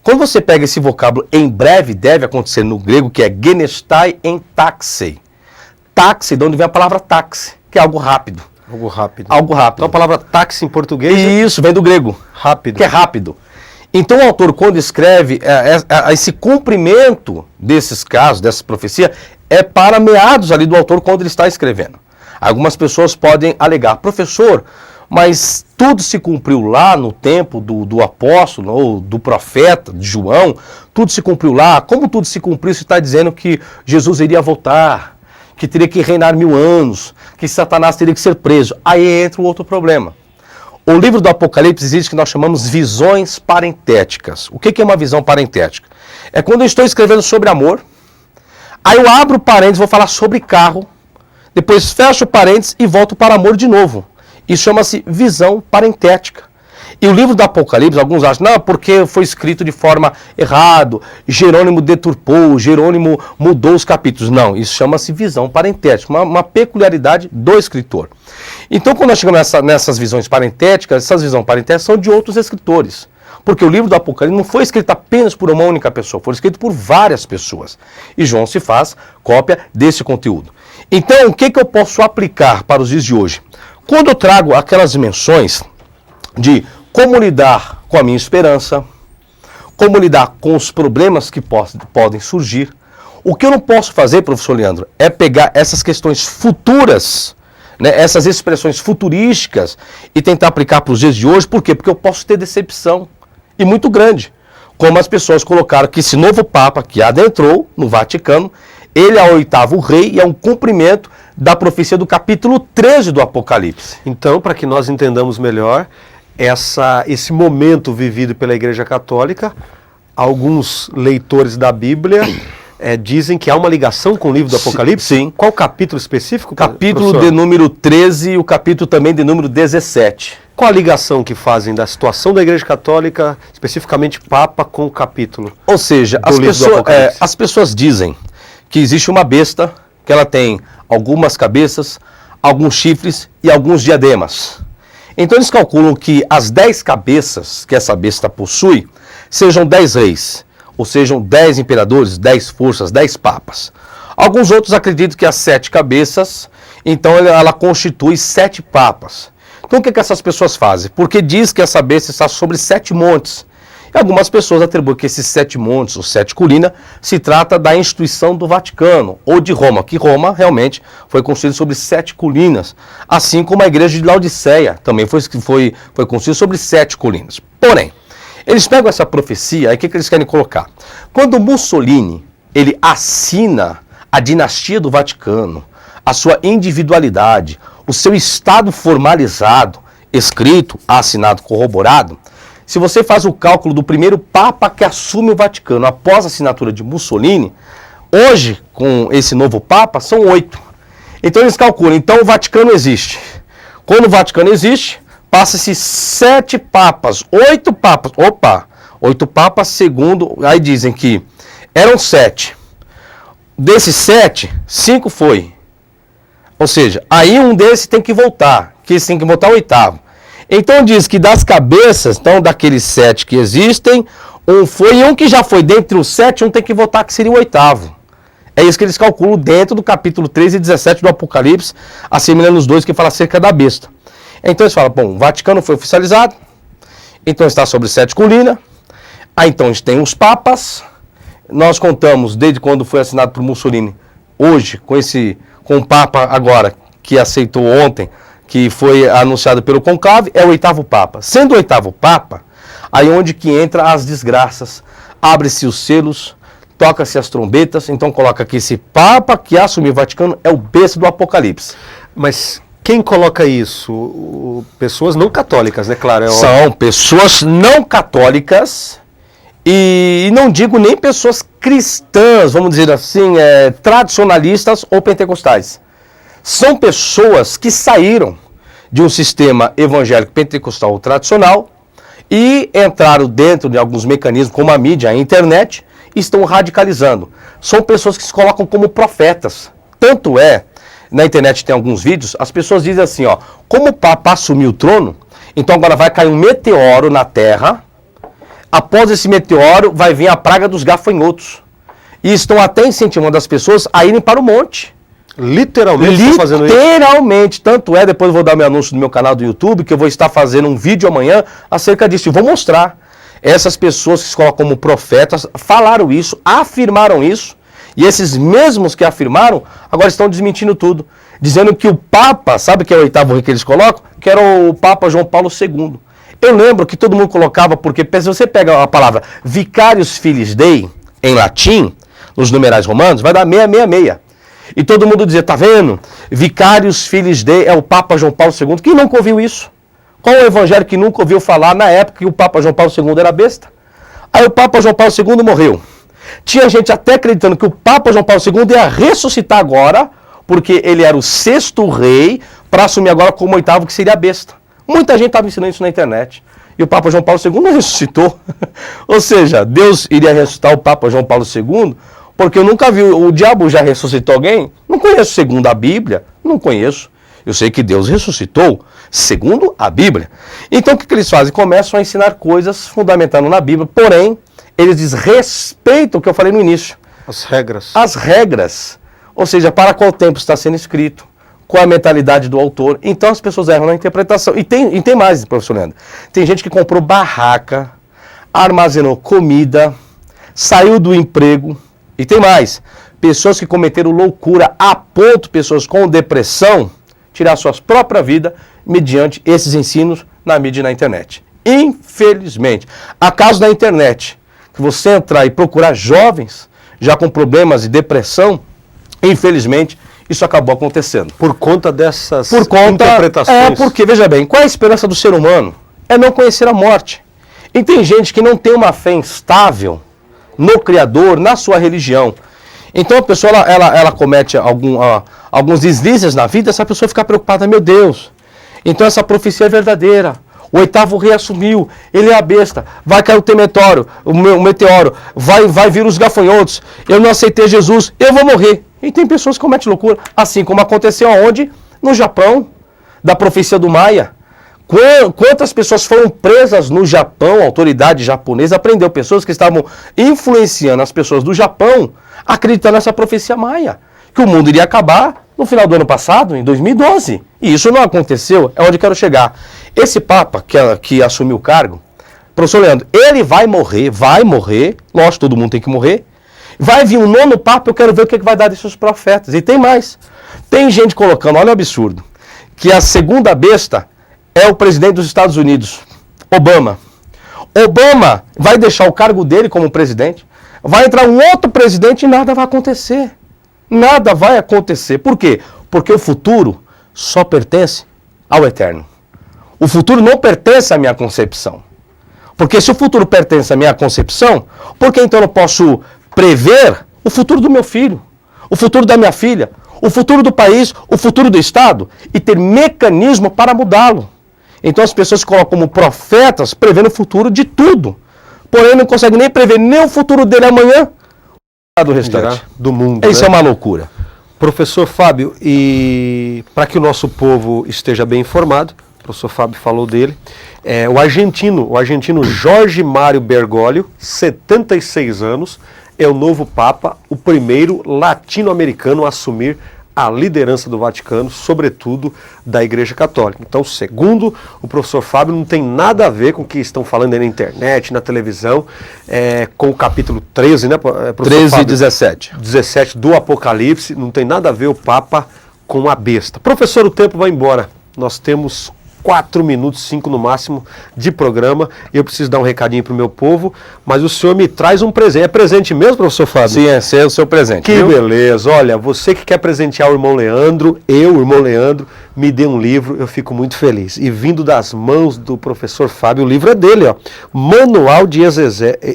Speaker 2: Quando você pega esse vocábulo em breve deve acontecer no grego, que é genestai en taxei. Taxi, de onde vem a palavra táxi, que é algo rápido.
Speaker 1: Algo rápido.
Speaker 2: Algo rápido.
Speaker 1: Então a palavra táxi em português
Speaker 2: Isso, vem do grego.
Speaker 1: rápido.
Speaker 2: Que é rápido. Então o autor, quando escreve esse cumprimento desses casos, dessa profecia, é para meados ali do autor quando ele está escrevendo. Algumas pessoas podem alegar, professor, mas tudo se cumpriu lá no tempo do apóstolo, ou do profeta, de João, tudo se cumpriu lá. Como tudo se cumpriu, se está dizendo que Jesus iria voltar, que teria que reinar 1000 anos, que Satanás teria que ser preso. Aí entra o outro problema. O livro do Apocalipse existe o que nós chamamos visões parentéticas. O que é uma visão parentética? É quando eu estou escrevendo sobre amor, aí eu abro parênteses, vou falar sobre carro, depois fecho parênteses e volto para amor de novo. Isso chama-se visão parentética. E o livro do Apocalipse, alguns acham, não, porque foi escrito de forma errada, Jerônimo deturpou, Jerônimo mudou os capítulos. Não, isso chama-se visão parentética, uma peculiaridade do escritor. Então, quando nós chegamos nessas visões parentéticas, essas visões parentéticas são de outros escritores. Porque o livro do Apocalipse não foi escrito apenas por uma única pessoa, foi escrito por várias pessoas. E João se faz cópia desse conteúdo. Então, o que eu posso aplicar para os dias de hoje? Quando eu trago aquelas dimensões de como lidar com a minha esperança, como lidar com os problemas que podem surgir, o que eu não posso fazer, professor Leandro, é pegar essas questões futuras, né, essas expressões futurísticas e tentar aplicar para os dias de hoje. Por quê? Porque eu posso ter decepção, e muito grande. Como as pessoas colocaram que esse novo Papa que adentrou no Vaticano, ele é o 8º rei e é um cumprimento da profecia do capítulo 13 do Apocalipse.
Speaker 1: Então, para que nós entendamos melhor esse momento vivido pela Igreja Católica, Alguns leitores da Bíblia dizem que há uma ligação com o livro do Apocalipse?
Speaker 2: Sim.
Speaker 1: Qual capítulo específico?
Speaker 2: Capítulo
Speaker 1: professor?
Speaker 2: de número 13 e o capítulo também de número 17.
Speaker 1: Qual a ligação que fazem da situação da Igreja Católica, especificamente Papa, com o capítulo?
Speaker 2: Ou seja, as pessoas dizem que existe uma besta, que ela tem algumas cabeças, alguns chifres e alguns diademas. Então eles calculam que as 10 cabeças que essa besta possui sejam 10 reis, ou sejam 10 imperadores, 10 forças, 10 papas. Alguns outros acreditam que as 7 cabeças, então ela constitui 7 papas. Então o que essas pessoas fazem? Porque diz que essa besta está sobre 7 montes. E algumas pessoas atribuem que esses 7 montes, ou 7 colinas, se trata da instituição do Vaticano, ou de Roma, que Roma realmente foi construída sobre 7 colinas. Assim como a igreja de Laodiceia também foi construída sobre 7 colinas. Porém, eles pegam essa profecia, aí o que eles querem colocar? Quando Mussolini, ele assina a dinastia do Vaticano, a sua individualidade, o seu estado formalizado, escrito, assinado, corroborado, se você faz o cálculo do primeiro Papa que assume o Vaticano após a assinatura de Mussolini, hoje, com esse novo Papa, são 8. Então eles calculam, então o Vaticano existe. Quando o Vaticano existe, passa-se 7 papas, 8 papas. Opa, 8 papas segundo, aí dizem que eram 7. Desses 7, 5 foi. Ou seja, aí um desses tem que voltar, que esse tem que voltar o 8º. Então diz que das cabeças, então daqueles 7 que existem, um foi e um que já foi. Dentre os 7, um tem que voltar, que seria o 8º. É isso que eles calculam dentro do capítulo 13 e 17 do Apocalipse, assimilando os dois que fala acerca da besta. Então eles falam, bom, o Vaticano foi oficializado, então está sobre 7 colinas, aí então a gente tem os papas, nós contamos desde quando foi assinado por Mussolini, hoje, com o Papa agora, que aceitou ontem, que foi anunciado pelo conclave, é o 8º Papa. Sendo o 8º Papa, aí onde que entra as desgraças, abre-se os selos, toca-se as trombetas, então coloca que esse Papa que assumiu o Vaticano é o besta do Apocalipse.
Speaker 1: Mas quem coloca isso? Pessoas não católicas, né? Claro.
Speaker 2: São pessoas não católicas e não digo nem pessoas cristãs, vamos dizer assim, tradicionalistas ou pentecostais. São pessoas que saíram de um sistema evangélico pentecostal tradicional e entraram dentro de alguns mecanismos, como a mídia, a internet, e estão radicalizando. São pessoas que se colocam como profetas. Tanto é, na internet tem alguns vídeos, as pessoas dizem assim, ó, como o Papa assumiu o trono, então agora vai cair um meteoro na Terra, após esse meteoro vai vir a praga dos gafanhotos. E estão até incentivando as pessoas a irem para o monte.
Speaker 1: Literalmente fazendo isso?
Speaker 2: Literalmente, tanto é, depois eu vou dar meu anúncio no meu canal do YouTube, que eu vou estar fazendo um vídeo amanhã acerca disso, e vou mostrar. Essas pessoas que se colocam como profetas falaram isso, afirmaram isso, e esses mesmos que afirmaram, agora estão desmentindo tudo, dizendo que o Papa, sabe que é o 8º rei que eles colocam? Que era o Papa João Paulo II. Eu lembro que todo mundo colocava, porque se você pega a palavra Vicarius Filii Dei, em latim, nos numerais romanos, vai dar 666. E todo mundo dizia, tá vendo? Vicarius Filii Dei é o Papa João Paulo II. Quem nunca ouviu isso? Qual o evangelho que nunca ouviu falar na época que o Papa João Paulo II era besta? Aí o Papa João Paulo II morreu. Tinha gente até acreditando que o Papa João Paulo II ia ressuscitar agora, porque ele era o 6º rei, para assumir agora como 8º, que seria a besta. Muita gente estava ensinando isso na internet. E o Papa João Paulo II não ressuscitou. Ou seja, Deus iria ressuscitar o Papa João Paulo II, porque eu nunca vi, o diabo já ressuscitou alguém? Não conheço segundo a Bíblia, não conheço. Eu sei que Deus ressuscitou segundo a Bíblia. Então o que eles fazem? Começam a ensinar coisas fundamentando na Bíblia, porém, eles desrespeitam o que eu falei no início.
Speaker 1: As regras.
Speaker 2: As regras. Ou seja, para qual tempo está sendo escrito, qual a mentalidade do autor. Então as pessoas erram na interpretação. E tem mais, professor Leandro. Tem gente que comprou barraca, armazenou comida, saiu do emprego. E tem mais. Pessoas que cometeram loucura a ponto, pessoas com depressão, tirar suas próprias vidas mediante esses ensinos na mídia e na internet. Infelizmente. Há casos na internet que você entrar e procurar jovens já com problemas de depressão, infelizmente, isso acabou acontecendo.
Speaker 1: Por conta dessas interpretações.
Speaker 2: Porque, veja bem, qual é a esperança do ser humano? É não conhecer a morte. E tem gente que não tem uma fé instável no Criador, na sua religião. Então a pessoa ela comete alguns deslizes na vida, essa pessoa fica preocupada, meu Deus, então essa profecia é verdadeira. O 8º rei assumiu, ele é a besta, vai cair o meteoro, vai vir os gafanhotos, eu não aceitei Jesus, eu vou morrer. E tem pessoas que cometem loucura, assim como aconteceu aonde? No Japão, da profecia do Maia. Quantas pessoas foram presas no Japão, a autoridade japonesa prendeu pessoas que estavam influenciando as pessoas do Japão, acreditando nessa profecia Maia, que o mundo iria acabar no final do ano passado, em 2012. E isso não aconteceu, é onde eu quero chegar. Esse Papa que assumiu o cargo, professor Leandro, ele vai morrer, lógico, todo mundo tem que morrer. Vai vir um nono Papa, eu quero ver o que vai dar desses profetas. E tem mais. Tem gente colocando, olha o absurdo, que a segunda besta é o presidente dos Estados Unidos, Obama. Obama vai deixar o cargo dele como presidente, vai entrar um outro presidente e nada vai acontecer. Nada vai acontecer. Por quê? Porque o futuro só pertence ao eterno. O futuro não pertence à minha concepção. Porque se o futuro pertence à minha concepção, por que então eu não posso prever o futuro do meu filho, o futuro da minha filha, o futuro do país, o futuro do Estado e ter mecanismo para mudá-lo? Então as pessoas se colocam como profetas prevendo o futuro de tudo. Porém não conseguem nem prever nem o futuro dele amanhã, do restante.
Speaker 1: Do mundo.
Speaker 2: Isso, né? É uma loucura.
Speaker 1: Professor Fábio, e para que o nosso povo esteja bem informado, o professor Fábio falou dele, o argentino Jorge Mário Bergoglio, 76 anos, é o novo Papa, o primeiro latino-americano a assumir a liderança do Vaticano, sobretudo da Igreja Católica. Então, segundo o professor Fábio, não tem nada a ver com o que estão falando aí na internet, na televisão, com o capítulo 13, né, professor
Speaker 2: 13
Speaker 1: Fábio?
Speaker 2: e 17.
Speaker 1: 17 do Apocalipse, não tem nada a ver o Papa com a besta. Professor, o tempo vai embora. Nós temos 4 minutos, 5 no máximo de programa. Eu preciso dar um recadinho para o meu povo, mas o senhor me traz um presente. É presente mesmo, professor Fábio?
Speaker 2: Sim, esse é o seu presente.
Speaker 1: Que
Speaker 2: viu?
Speaker 1: beleza. Olha, você que quer presentear o irmão Leandro, o irmão Leandro, me dê um livro, eu fico muito feliz. E vindo das mãos do professor Fábio, o livro é dele, ó. Manual de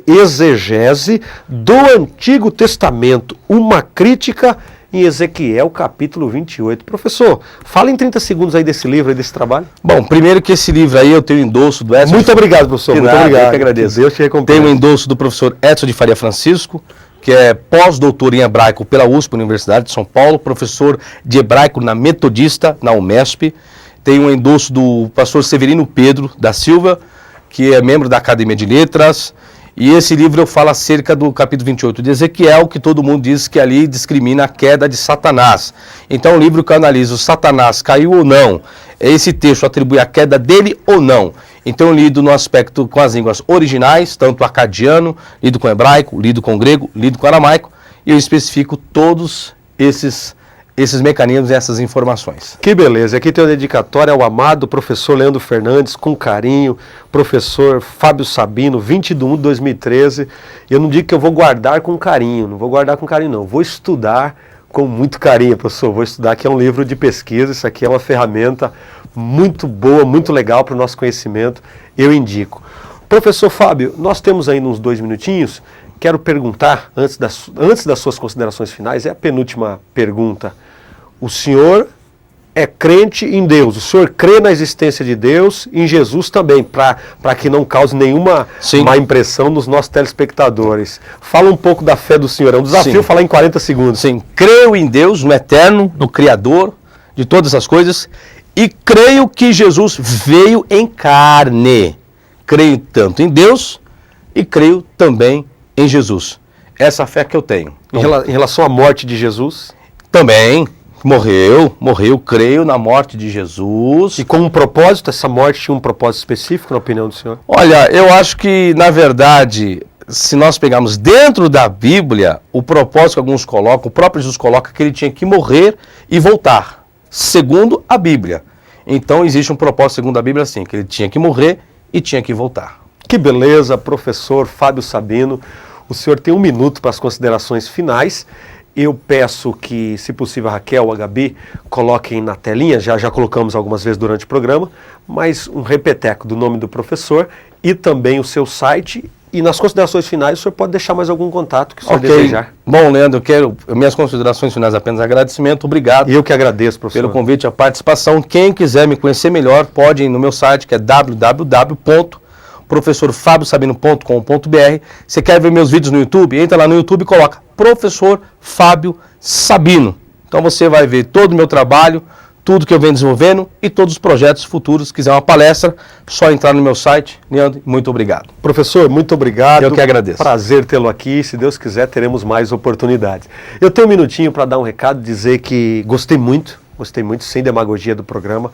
Speaker 1: Exegese do Antigo Testamento, uma crítica em Ezequiel, capítulo 28. Professor, fala em 30 segundos aí desse livro, aí desse trabalho.
Speaker 2: Bom, primeiro que esse livro aí eu tenho endosso do Edson.
Speaker 1: Muito obrigado, professor.
Speaker 2: Muito
Speaker 1: nada,
Speaker 2: obrigado.
Speaker 1: Eu que agradeço.
Speaker 2: Que Deus te recompense. Tem o endosso do professor Edson de Faria Francisco, que é pós-doutor em hebraico pela USP, Universidade de São Paulo, professor de hebraico na Metodista, na UMESP. Tem um endosso do pastor Severino Pedro da Silva, que é membro da Academia de Letras. E esse livro eu falo acerca do capítulo 28 de Ezequiel, que todo mundo diz que ali discrimina a queda de Satanás. Então, o livro que analisa o Satanás caiu ou não, esse texto atribui a queda dele ou não. Então, eu lido no aspecto com as línguas originais, tanto acadiano, lido com hebraico, lido com grego, lido com aramaico, e eu especifico todos esses mecanismos e essas informações.
Speaker 1: Que beleza. Aqui tem uma dedicatória ao amado professor Leandro Fernandes, com carinho, professor Fábio Sabino, 20 de 1 de 2013. Eu não digo que eu vou guardar com carinho, não vou guardar com carinho não, vou estudar com muito carinho, professor, vou estudar, que é um livro de pesquisa, isso aqui é uma ferramenta muito boa, muito legal para o nosso conhecimento, eu indico. Professor Fábio, nós temos ainda uns 2 minutinhos, quero perguntar, antes das suas considerações finais, é a penúltima pergunta. O senhor é crente em Deus, o senhor crê na existência de Deus, em Jesus também, para que não cause nenhuma má impressão nos nossos telespectadores. Fala um pouco da fé do senhor, é um desafio falar em 40 segundos.
Speaker 2: Sim, creio em Deus, no Eterno, no Criador de todas as coisas, e creio que Jesus veio em carne. Creio tanto em Deus e creio também em Jesus. Essa fé que eu tenho.
Speaker 1: Em relação à morte de Jesus?
Speaker 2: Também. Morreu, creio na morte de Jesus.
Speaker 1: E com um propósito, essa morte tinha um propósito específico, na opinião do senhor?
Speaker 2: Olha, eu acho que, na verdade, se nós pegarmos dentro da Bíblia, o propósito que alguns colocam, o próprio Jesus coloca que ele tinha que morrer e voltar, segundo a Bíblia. Então, existe um propósito, segundo a Bíblia, assim, que ele tinha que morrer e tinha que voltar.
Speaker 1: Que beleza, professor Fábio Sabino. O senhor tem 1 minuto para as considerações finais. eu peço que, se possível, a Raquel ou a Gabi coloquem na telinha, já colocamos algumas vezes durante o programa, mas um repeteco do nome do professor e também o seu site. E nas considerações finais, o senhor pode deixar mais algum contato que o senhor desejar.
Speaker 2: Bom, Leandro, eu quero minhas considerações finais apenas agradecimento. Obrigado.
Speaker 1: Eu que agradeço, professor.
Speaker 2: Pelo convite e a participação. Quem quiser me conhecer melhor, pode ir no meu site, que é www.professorfabiosabino.com.br. Você quer ver meus vídeos no YouTube? Entra lá no YouTube e coloca Professor Fábio Sabino. Então você vai ver todo o meu trabalho, tudo que eu venho desenvolvendo e todos os projetos futuros. Se quiser uma palestra, só entrar no meu site. Leandro, muito obrigado.
Speaker 1: Professor, muito obrigado.
Speaker 2: Eu que agradeço.
Speaker 1: Prazer tê-lo aqui. Se Deus quiser, teremos mais oportunidades. Eu tenho um minutinho para dar um recado, dizer que gostei muito, sem demagogia do programa.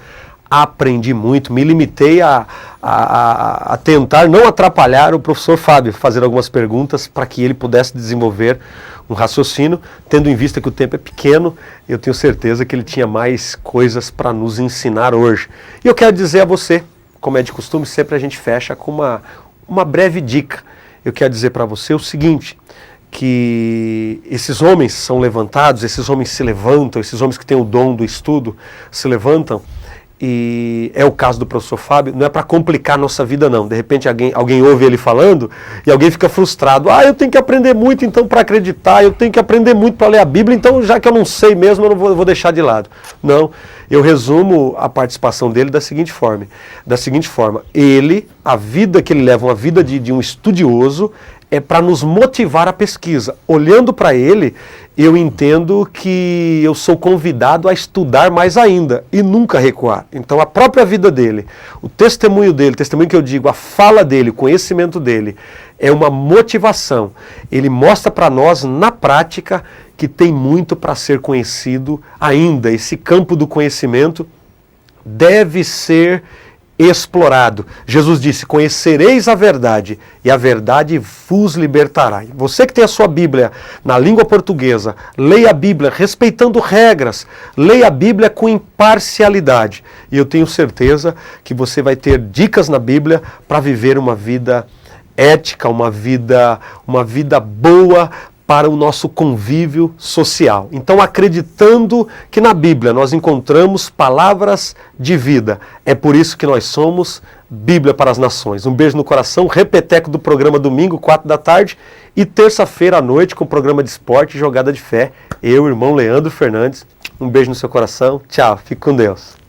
Speaker 1: Aprendi muito, me limitei a tentar não atrapalhar o professor Fábio, fazer algumas perguntas para que ele pudesse desenvolver um raciocínio, tendo em vista que o tempo é pequeno, eu tenho certeza que ele tinha mais coisas para nos ensinar hoje. E eu quero dizer a você, como é de costume, sempre a gente fecha com uma breve dica. Eu quero dizer para você o seguinte, que esses homens são levantados, esses homens se levantam, esses homens que têm o dom do estudo se levantam, e é o caso do professor Fábio, não é para complicar a nossa vida não. De repente alguém ouve ele falando e alguém fica frustrado. Eu tenho que aprender muito então para acreditar, eu tenho que aprender muito para ler a Bíblia, então já que eu não sei mesmo, eu não vou deixar de lado. Não, eu resumo a participação dele da seguinte forma. A vida que ele leva, uma vida de um estudioso, é para nos motivar à pesquisa. Olhando para ele, eu entendo que eu sou convidado a estudar mais ainda e nunca recuar. Então a própria vida dele, o testemunho que eu digo, a fala dele, o conhecimento dele, é uma motivação. Ele mostra para nós, na prática, que tem muito para ser conhecido ainda. Esse campo do conhecimento deve ser explorado. Jesus disse, conhecereis a verdade e a verdade vos libertará. Você que tem a sua Bíblia na língua portuguesa, leia a Bíblia respeitando regras, leia a Bíblia com imparcialidade. E eu tenho certeza que você vai ter dicas na Bíblia para viver uma vida ética, uma vida boa, para o nosso convívio social. Então, acreditando que na Bíblia nós encontramos palavras de vida, é por isso que nós somos Bíblia para as Nações. Um beijo no coração, repeteco do programa domingo, 4 da tarde, e terça-feira à noite com o programa de esporte e jogada de fé. Eu, irmão Leandro Fernandes, um beijo no seu coração, tchau, fique com Deus.